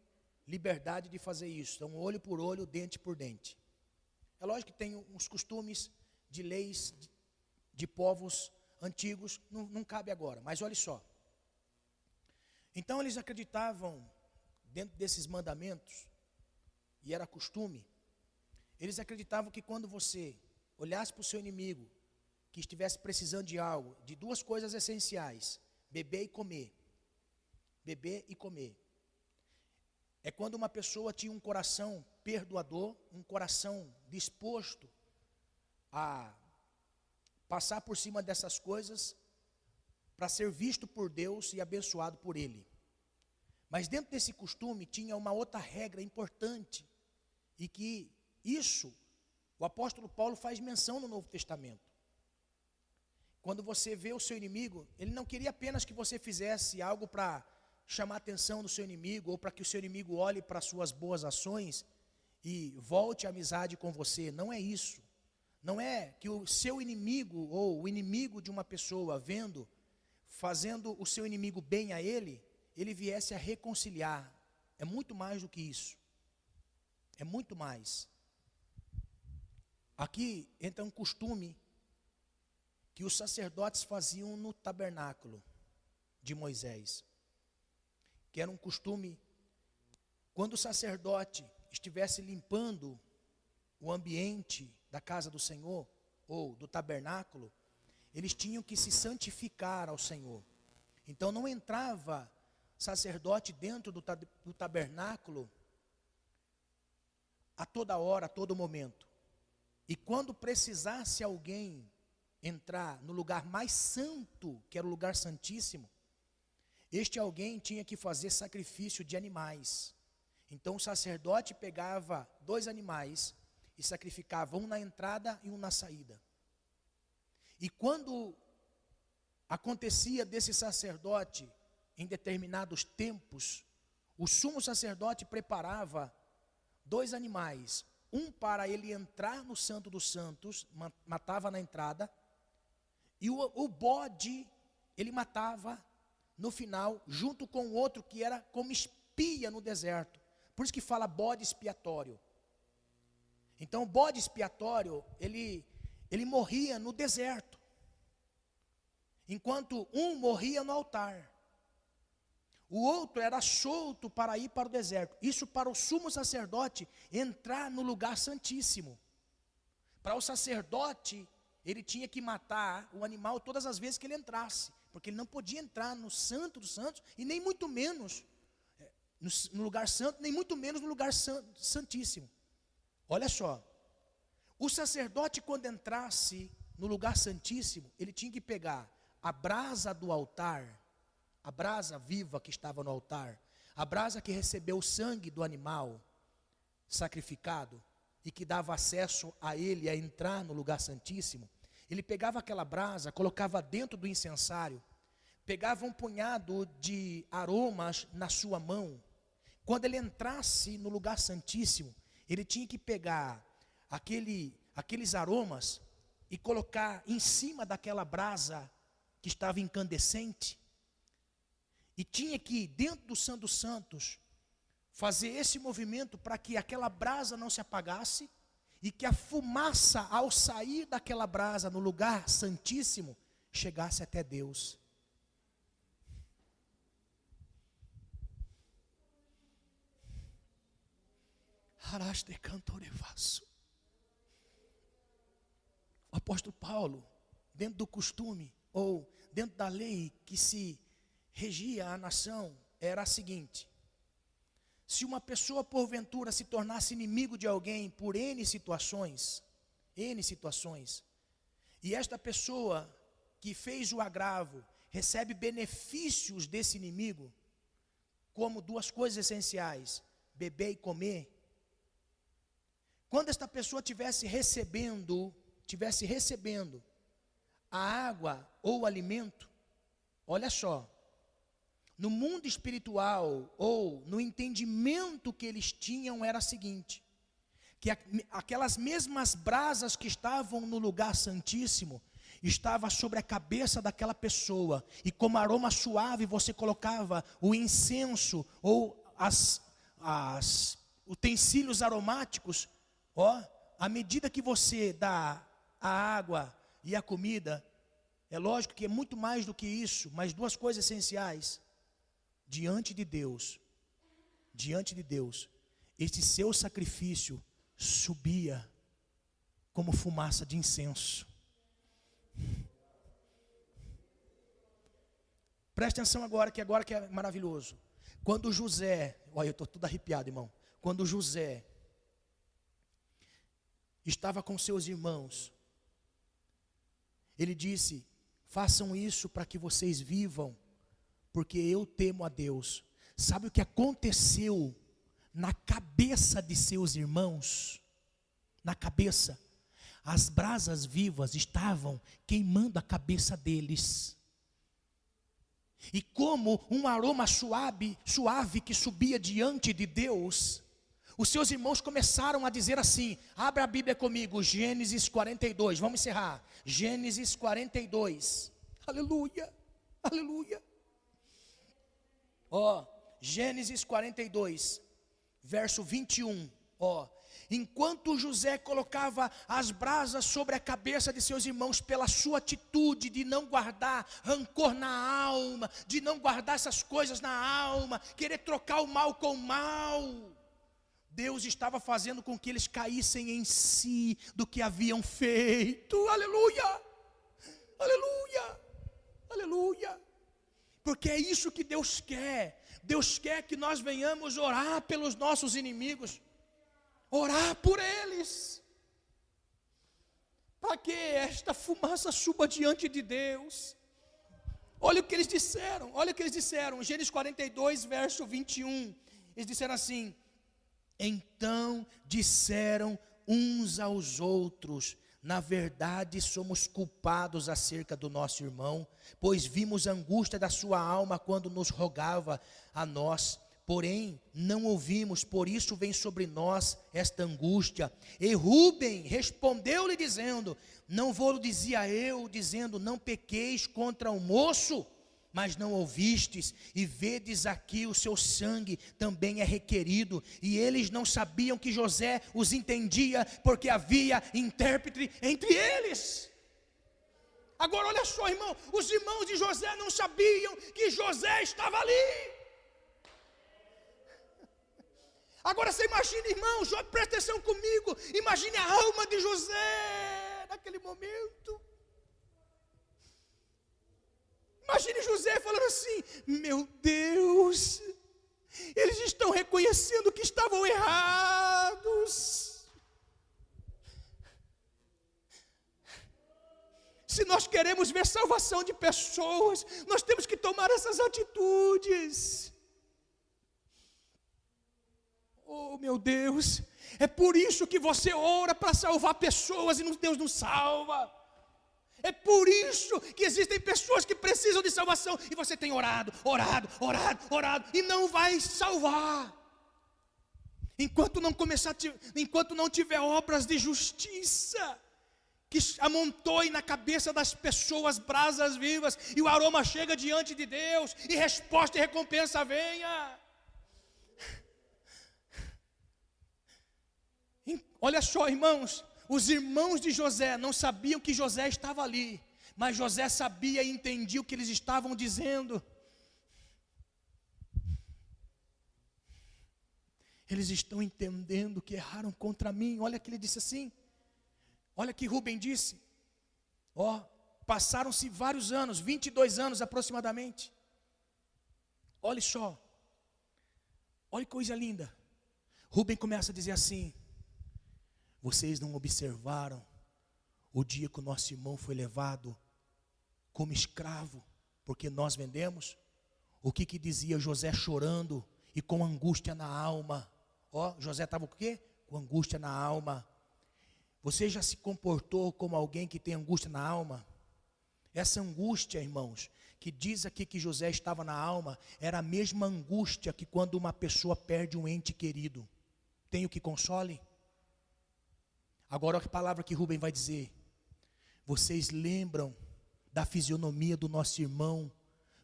liberdade de fazer isso. Então, olho por olho, dente por dente. É lógico que tem uns costumes de leis de povos antigos, não cabe agora, mas olhe só. Então eles acreditavam, dentro desses mandamentos, e era costume, eles acreditavam que quando você olhasse para o seu inimigo, que estivesse precisando de algo, de duas coisas essenciais, beber e comer. Beber e comer. É quando uma pessoa tinha um coração perdoador, um coração disposto a passar por cima dessas coisas para ser visto por Deus e abençoado por Ele. Mas dentro desse costume tinha uma outra regra importante, e que isso, o apóstolo Paulo faz menção no Novo Testamento. Quando você vê o seu inimigo, ele não queria apenas que você fizesse algo para chamar a atenção do seu inimigo, ou para que o seu inimigo olhe para as suas boas ações e volte a amizade com você. Não é isso. Não é que o seu inimigo, ou o inimigo de uma pessoa, fazendo o seu inimigo bem a ele viesse a reconciliar. É muito mais do que isso. É muito mais. Aqui entra um costume que os sacerdotes faziam no tabernáculo de Moisés, que era um costume, quando o sacerdote estivesse limpando o ambiente da casa do Senhor, ou do tabernáculo, eles tinham que se santificar ao Senhor. Então não entrava sacerdote dentro do tabernáculo a toda hora, a todo momento. E quando precisasse alguém entrar no lugar mais santo, que era o lugar santíssimo, este alguém tinha que fazer sacrifício de animais. Então o sacerdote pegava 2 animais e sacrificava um na entrada e um na saída. E quando acontecia desse sacerdote, em determinados tempos, o sumo sacerdote preparava 2 animais, um para ele entrar no Santo dos Santos, matava na entrada, e o bode ele matava no final, junto com o outro que era como espia no deserto. Por isso que fala bode expiatório. Então o bode expiatório, ele morria no deserto, enquanto um morria no altar. O outro era solto para ir para o deserto. Isso para o sumo sacerdote entrar no lugar santíssimo. Para o sacerdote, ele tinha que matar o animal todas as vezes que ele entrasse, porque ele não podia entrar no Santo dos Santos, e nem muito menos no lugar santo, nem muito menos no lugar santíssimo. Olha só, o sacerdote, quando entrasse no lugar santíssimo, ele tinha que pegar a brasa do altar, a brasa viva que estava no altar, a brasa que recebeu o sangue do animal sacrificado e que dava acesso a ele a entrar no lugar santíssimo. Ele pegava aquela brasa, colocava dentro do incensário, pegava um punhado de aromas na sua mão. Quando ele entrasse no lugar santíssimo, ele tinha que pegar aqueles aromas e colocar em cima daquela brasa que estava incandescente. E tinha que, dentro do Santo dos Santos, fazer esse movimento para que aquela brasa não se apagasse e que a fumaça, ao sair daquela brasa no lugar santíssimo, chegasse até Deus. O apóstolo Paulo, dentro do costume, ou dentro da lei que se regia a nação, era a seguinte: se uma pessoa porventura se tornasse inimigo de alguém por N situações, e esta pessoa que fez o agravo recebe benefícios desse inimigo, como 2 coisas essenciais, beber e comer. Quando esta pessoa tivesse recebendo a água ou o alimento, olha só, no mundo espiritual, ou no entendimento que eles tinham, era a seguinte: que aquelas mesmas brasas que estavam no lugar santíssimo, estava sobre a cabeça daquela pessoa, e como aroma suave você colocava o incenso, ou as utensílios aromáticos, à medida que você dá a água e a comida, é lógico que é muito mais do que isso, mas duas coisas essenciais. Diante de Deus, este seu sacrifício subia como fumaça de incenso. Preste atenção agora que é maravilhoso. Quando José, olha, eu estou tudo arrepiado, irmão. Quando José estava com seus irmãos, ele disse: façam isso para que vocês vivam, porque eu temo a Deus. Sabe o que aconteceu na cabeça de seus irmãos? Na cabeça, as brasas vivas estavam queimando a cabeça deles. E como um aroma suave que subia diante de Deus, os seus irmãos começaram a dizer assim, abra a Bíblia comigo, Gênesis 42, vamos encerrar, Gênesis 42, aleluia, aleluia. Gênesis 42, verso 21, enquanto José colocava as brasas sobre a cabeça de seus irmãos pela sua atitude de não guardar rancor na alma, de não guardar essas coisas na alma, querer trocar o mal com o mal, Deus estava fazendo com que eles caíssem em si do que haviam feito. Aleluia, aleluia, aleluia. Porque é isso que Deus quer. Deus quer que nós venhamos orar pelos nossos inimigos, orar por eles, para que esta fumaça suba diante de Deus. Olha o que eles disseram, Gênesis 42, verso 21, eles disseram assim: então disseram uns aos outros, na verdade somos culpados acerca do nosso irmão, pois vimos a angústia da sua alma quando nos rogava a nós, porém não ouvimos, por isso vem sobre nós esta angústia. E Rúben respondeu-lhe dizendo, não vou dizia eu, dizendo, não pequeis contra o moço, mas não ouvistes, e vedes aqui o seu sangue também é requerido. E eles não sabiam que José os entendia, porque havia intérprete entre eles. Agora olha só, irmão, os irmãos de José não sabiam que José estava ali. Agora você imagina, irmão, presta atenção comigo, imagine a alma de José naquele momento. Imagine José falando assim, meu Deus, eles estão reconhecendo que estavam errados. Se nós queremos ver salvação de pessoas, nós temos que tomar essas atitudes. Oh meu Deus, é por isso que você ora para salvar pessoas e Deus não salva. É por isso que existem pessoas que precisam de salvação e você tem orado e não vai salvar. Enquanto não tiver obras de justiça que amontoem na cabeça das pessoas brasas vivas e o aroma chega diante de Deus e resposta e recompensa venha. Olha só, irmãos, os irmãos de José não sabiam que José estava ali, mas José sabia e entendia o que eles estavam dizendo. Eles estão entendendo que erraram contra mim. Olha que ele disse assim, olha que Rúben disse, passaram-se vários anos, 22 anos aproximadamente. Olha só, olha que coisa linda. Rúben começa a dizer assim, vocês não observaram o dia que o nosso irmão foi levado como escravo, porque nós vendemos? O que dizia José chorando e com angústia na alma? José estava com o quê? Com angústia na alma. Você já se comportou como alguém que tem angústia na alma? Essa angústia, irmãos, que diz aqui que José estava na alma, era a mesma angústia que quando uma pessoa perde um ente querido. Tem o que console? Agora a palavra que Rúben vai dizer, vocês lembram da fisionomia do nosso irmão,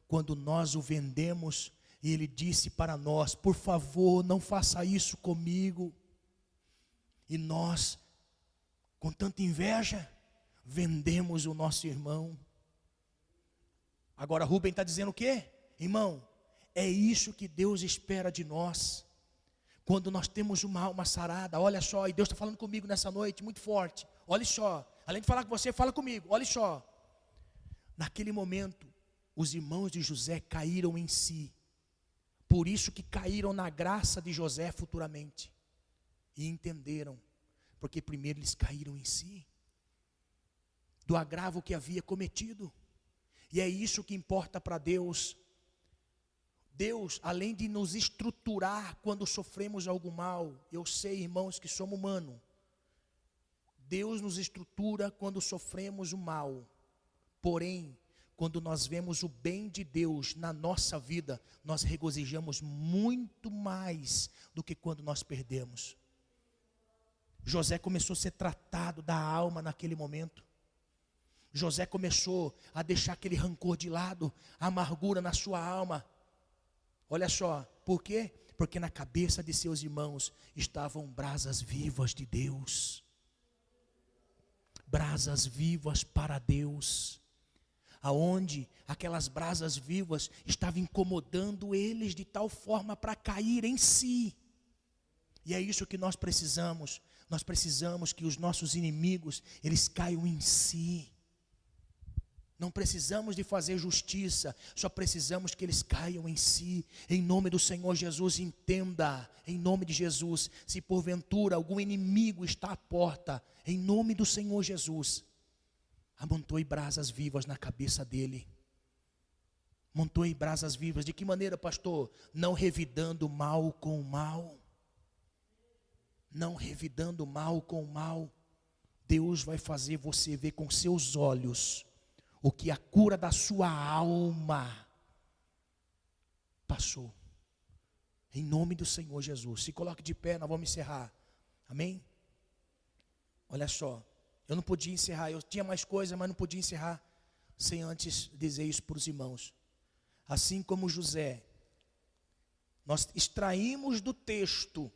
quando nós o vendemos, e ele disse para nós, por favor, não faça isso comigo, e nós, com tanta inveja, vendemos o nosso irmão. Agora Rubem está dizendo o quê? Irmão, é isso que Deus espera de nós. Quando nós temos uma alma sarada, olha só, e Deus está falando comigo nessa noite, muito forte. Olha só, além de falar com você, fala comigo, olha só. Naquele momento, os irmãos de José caíram em si. Por isso que caíram na graça de José futuramente. E entenderam, porque primeiro eles caíram em si, do agravo que havia cometido. E é isso que importa para Deus. Deus, além de nos estruturar quando sofremos algum mal, eu sei, irmãos, que somos humanos. Deus nos estrutura quando sofremos o mal. Porém, quando nós vemos o bem de Deus na nossa vida, nós regozijamos muito mais do que quando nós perdemos. José começou a ser tratado da alma naquele momento. José começou a deixar aquele rancor de lado, a amargura na sua alma. Olha só, por quê? Porque na cabeça de seus irmãos estavam brasas vivas de Deus. Brasas vivas para Deus. Aonde aquelas brasas vivas estavam incomodando eles de tal forma para cair em si. E é isso que nós precisamos. Nós precisamos que os nossos inimigos, eles caiam em si. Não precisamos de fazer justiça, só precisamos que eles caiam em si. Em nome do Senhor Jesus, entenda, em nome de Jesus, se porventura algum inimigo está à porta, em nome do Senhor Jesus, amontoe brasas vivas na cabeça dele. Amontoe brasas vivas, de que maneira, pastor? Não revidando mal com mal. Não revidando mal com mal. Deus vai fazer você ver com seus olhos o que a cura da sua alma passou. Em nome do Senhor Jesus. Se coloque de pé, nós vamos encerrar. Amém? Olha só, eu não podia encerrar, eu tinha mais coisa, mas não podia encerrar sem antes dizer isso para os irmãos. Assim como José, nós extraímos do texto,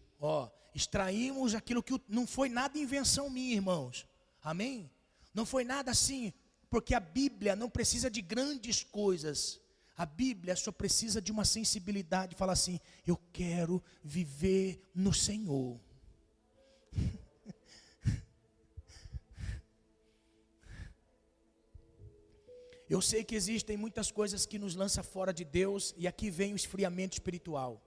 extraímos aquilo que não foi nada invenção minha, irmãos. Amém? Não foi nada assim, porque a Bíblia não precisa de grandes coisas. A Bíblia só precisa de uma sensibilidade, fala assim: eu quero viver no Senhor. Eu sei que existem muitas coisas que nos lançam fora de Deus, e aqui vem o esfriamento espiritual.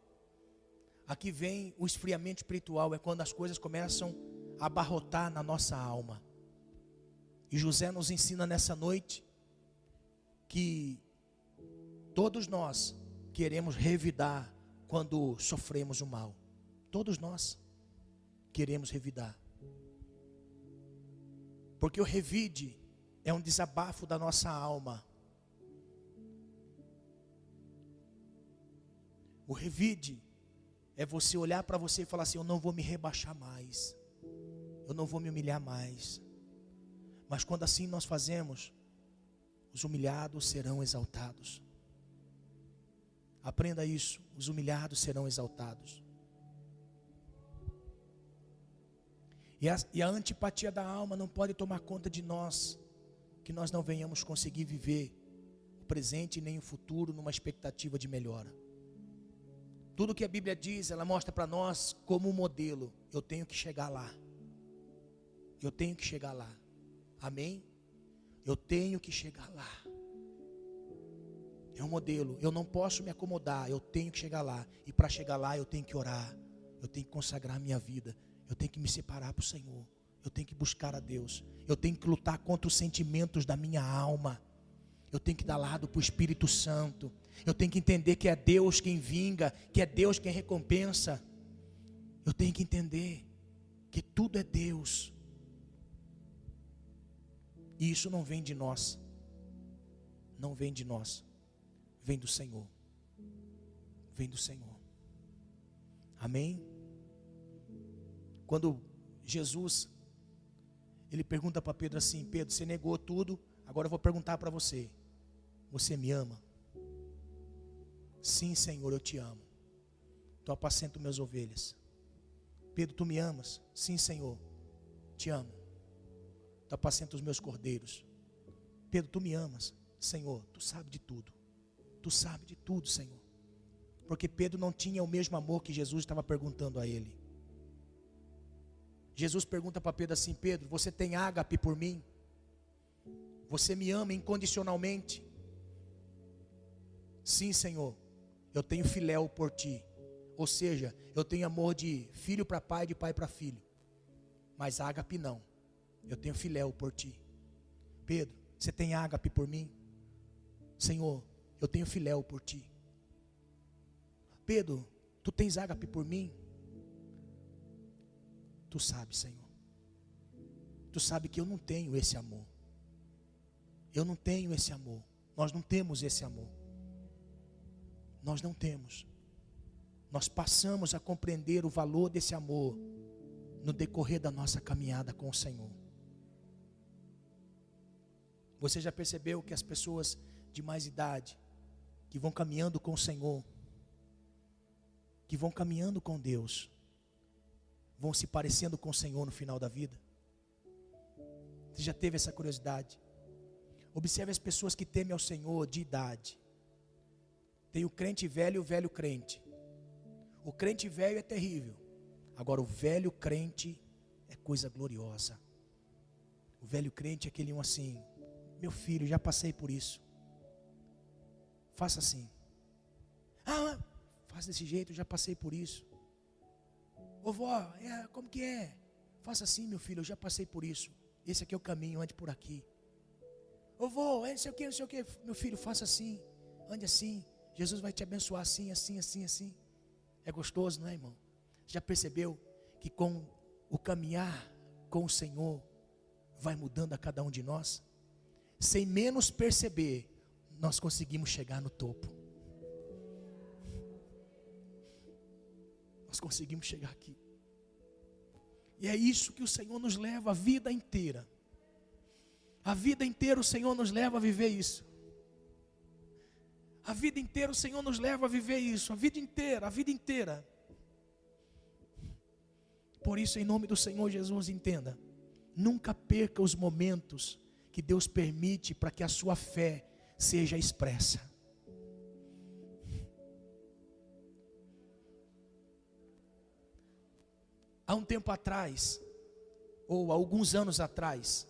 Aqui vem o esfriamento espiritual, é quando as coisas começam a abarrotar na nossa alma. E José nos ensina nessa noite que todos nós queremos revidar quando sofremos o mal. Todos nós queremos revidar. Porque o revide é um desabafo da nossa alma. O revide é você olhar para você e falar assim: eu não vou me rebaixar mais. Eu não vou me humilhar mais. Mas quando assim nós fazemos, os humilhados serão exaltados. Aprenda isso, os humilhados serão exaltados. E a antipatia da alma não pode tomar conta de nós, que nós não venhamos conseguir viver o presente nem o futuro numa expectativa de melhora. Tudo que a Bíblia diz, ela mostra para nós como um modelo. Eu tenho que chegar lá. Eu tenho que chegar lá. Amém? Eu tenho que chegar lá. É um modelo. Eu não posso me acomodar. Eu tenho que chegar lá. E para chegar lá eu tenho que orar. Eu tenho que consagrar a minha vida. Eu tenho que me separar para o Senhor. Eu tenho que buscar a Deus. Eu tenho que lutar contra os sentimentos da minha alma. Eu tenho que dar lado para o Espírito Santo. Eu tenho que entender que é Deus quem vinga, que é Deus quem recompensa. Eu tenho que entender que tudo é Deus. E isso não vem de nós. Não vem de nós. Vem do Senhor. Vem do Senhor. Amém? Quando Jesus, ele pergunta para Pedro assim: Pedro, você negou tudo, agora eu vou perguntar para você: você me ama? Sim, Senhor, eu te amo. Tu apacento minhas ovelhas. Pedro, tu me amas? Sim, Senhor, te amo. Tu apacenta os meus cordeiros. Pedro, tu me amas. Senhor, tu sabe de tudo. Tu sabe de tudo, Senhor. Porque Pedro não tinha o mesmo amor que Jesus estava perguntando a ele. Jesus pergunta para Pedro assim: Pedro, você tem ágape por mim? Você me ama incondicionalmente? Sim, Senhor, eu tenho filéu por ti. Ou seja, eu tenho amor de filho para pai, de pai para filho. Mas ágape não. Eu tenho filéu por ti. Pedro, você tem ágape por mim? Senhor, eu tenho filéu por ti. Pedro, tu tens ágape por mim? Tu sabes, Senhor. Tu sabes que eu não tenho esse amor. Eu não tenho esse amor. Nós não temos esse amor. Nós não temos. Nós passamos a compreender o valor desse amor no decorrer da nossa caminhada com o Senhor. Você já percebeu que as pessoas de mais idade, que vão caminhando com o Senhor, que vão caminhando com Deus, vão se parecendo com o Senhor no final da vida? Você já teve essa curiosidade? Observe as pessoas que temem ao Senhor de idade. Tem o crente velho e o velho crente. O crente velho é terrível. Agora o velho crente é coisa gloriosa. O velho crente é aquele um assim: meu filho, já passei por isso. Faça assim. Ah, faz desse jeito, já passei por isso. Ô vó, como que é? Faça assim, meu filho, eu já passei por isso. Esse aqui é o caminho, ande por aqui. Ô vô, não sei o que, não sei o que. Meu filho, faça assim, ande assim. Jesus vai te abençoar assim, assim, assim, assim. É gostoso, não é, irmão? Já percebeu que com o caminhar com o Senhor vai mudando a cada um de nós? Sem menos perceber, nós conseguimos chegar no topo. Nós conseguimos chegar aqui. E é isso que o Senhor nos leva a vida inteira. A vida inteira o Senhor nos leva a viver isso. A vida inteira o Senhor nos leva a viver isso. A vida inteira, a vida inteira. Por isso, em nome do Senhor Jesus, entenda: nunca perca os momentos que Deus permite para que a sua fé seja expressa. Há um tempo atrás, ou há alguns anos atrás,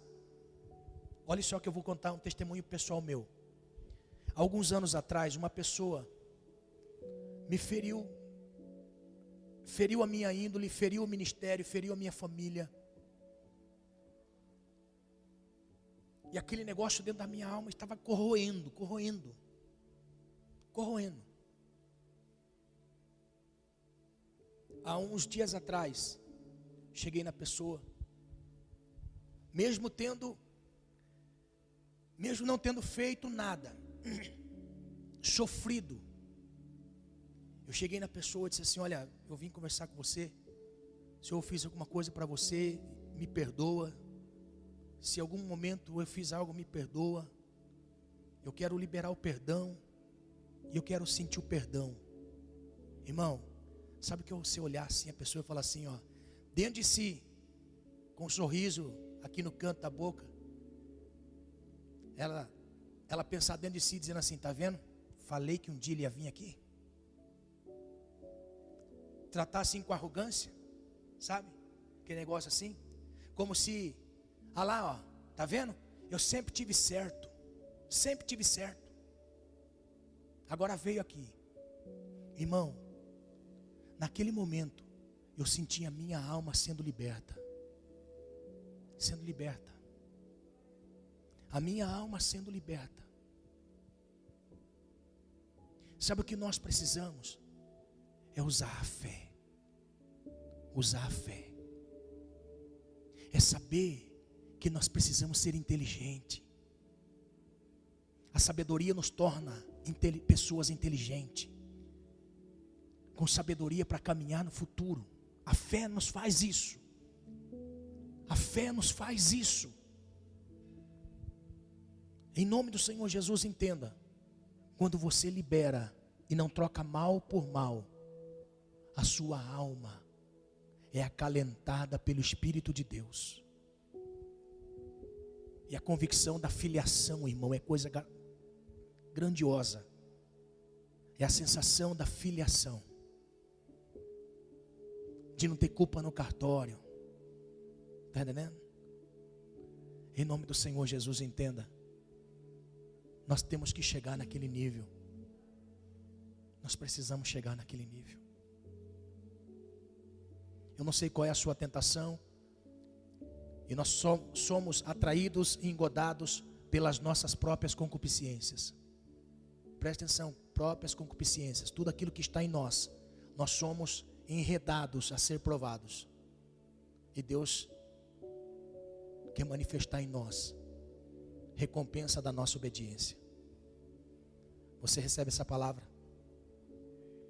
olha só que eu vou contar um testemunho pessoal meu. Há alguns anos atrás, uma pessoa me feriu a minha índole, feriu o ministério, feriu a minha família. E aquele negócio dentro da minha alma estava corroendo. Há uns dias atrás, cheguei na pessoa, mesmo não tendo feito nada, sofrido, eu cheguei na pessoa e disse assim: olha, eu vim conversar com você. Se eu fiz alguma coisa para você, me perdoa. Se em algum momento eu fiz algo, me perdoa. Eu quero liberar o perdão, e eu quero sentir o perdão. Irmão, sabe que você olhar assim, a pessoa fala assim, ó, dentro de si, com um sorriso aqui no canto da boca, ela pensar dentro de si, dizendo assim: tá vendo? Falei que um dia ele ia vir aqui. Tratar assim com arrogância, sabe? Aquele negócio assim, como se, ah lá, ó, tá vendo? Eu sempre tive certo. Agora veio aqui. Irmão, naquele momento, eu senti a minha alma sendo liberta. A minha alma sendo liberta. Sabe o que nós precisamos? É usar a fé. É saber que nós precisamos ser inteligentes. A sabedoria nos torna pessoas inteligentes, com sabedoria para caminhar no futuro. A fé nos faz isso. Em nome do Senhor Jesus, entenda: quando você libera e não troca mal por mal, a sua alma é acalentada pelo Espírito de Deus. E a convicção da filiação, irmão, é coisa grandiosa. É a sensação da filiação. De não ter culpa no cartório. Está entendendo? Em nome do Senhor Jesus, entenda. Nós temos que chegar naquele nível. Nós precisamos chegar naquele nível. Eu não sei qual é a sua tentação. E nós somos atraídos e engodados pelas nossas próprias concupiscências. Presta atenção, próprias concupiscências. Tudo aquilo que está em nós. Nós somos enredados a ser provados. E Deus quer manifestar em nós recompensa da nossa obediência. Você recebe essa palavra?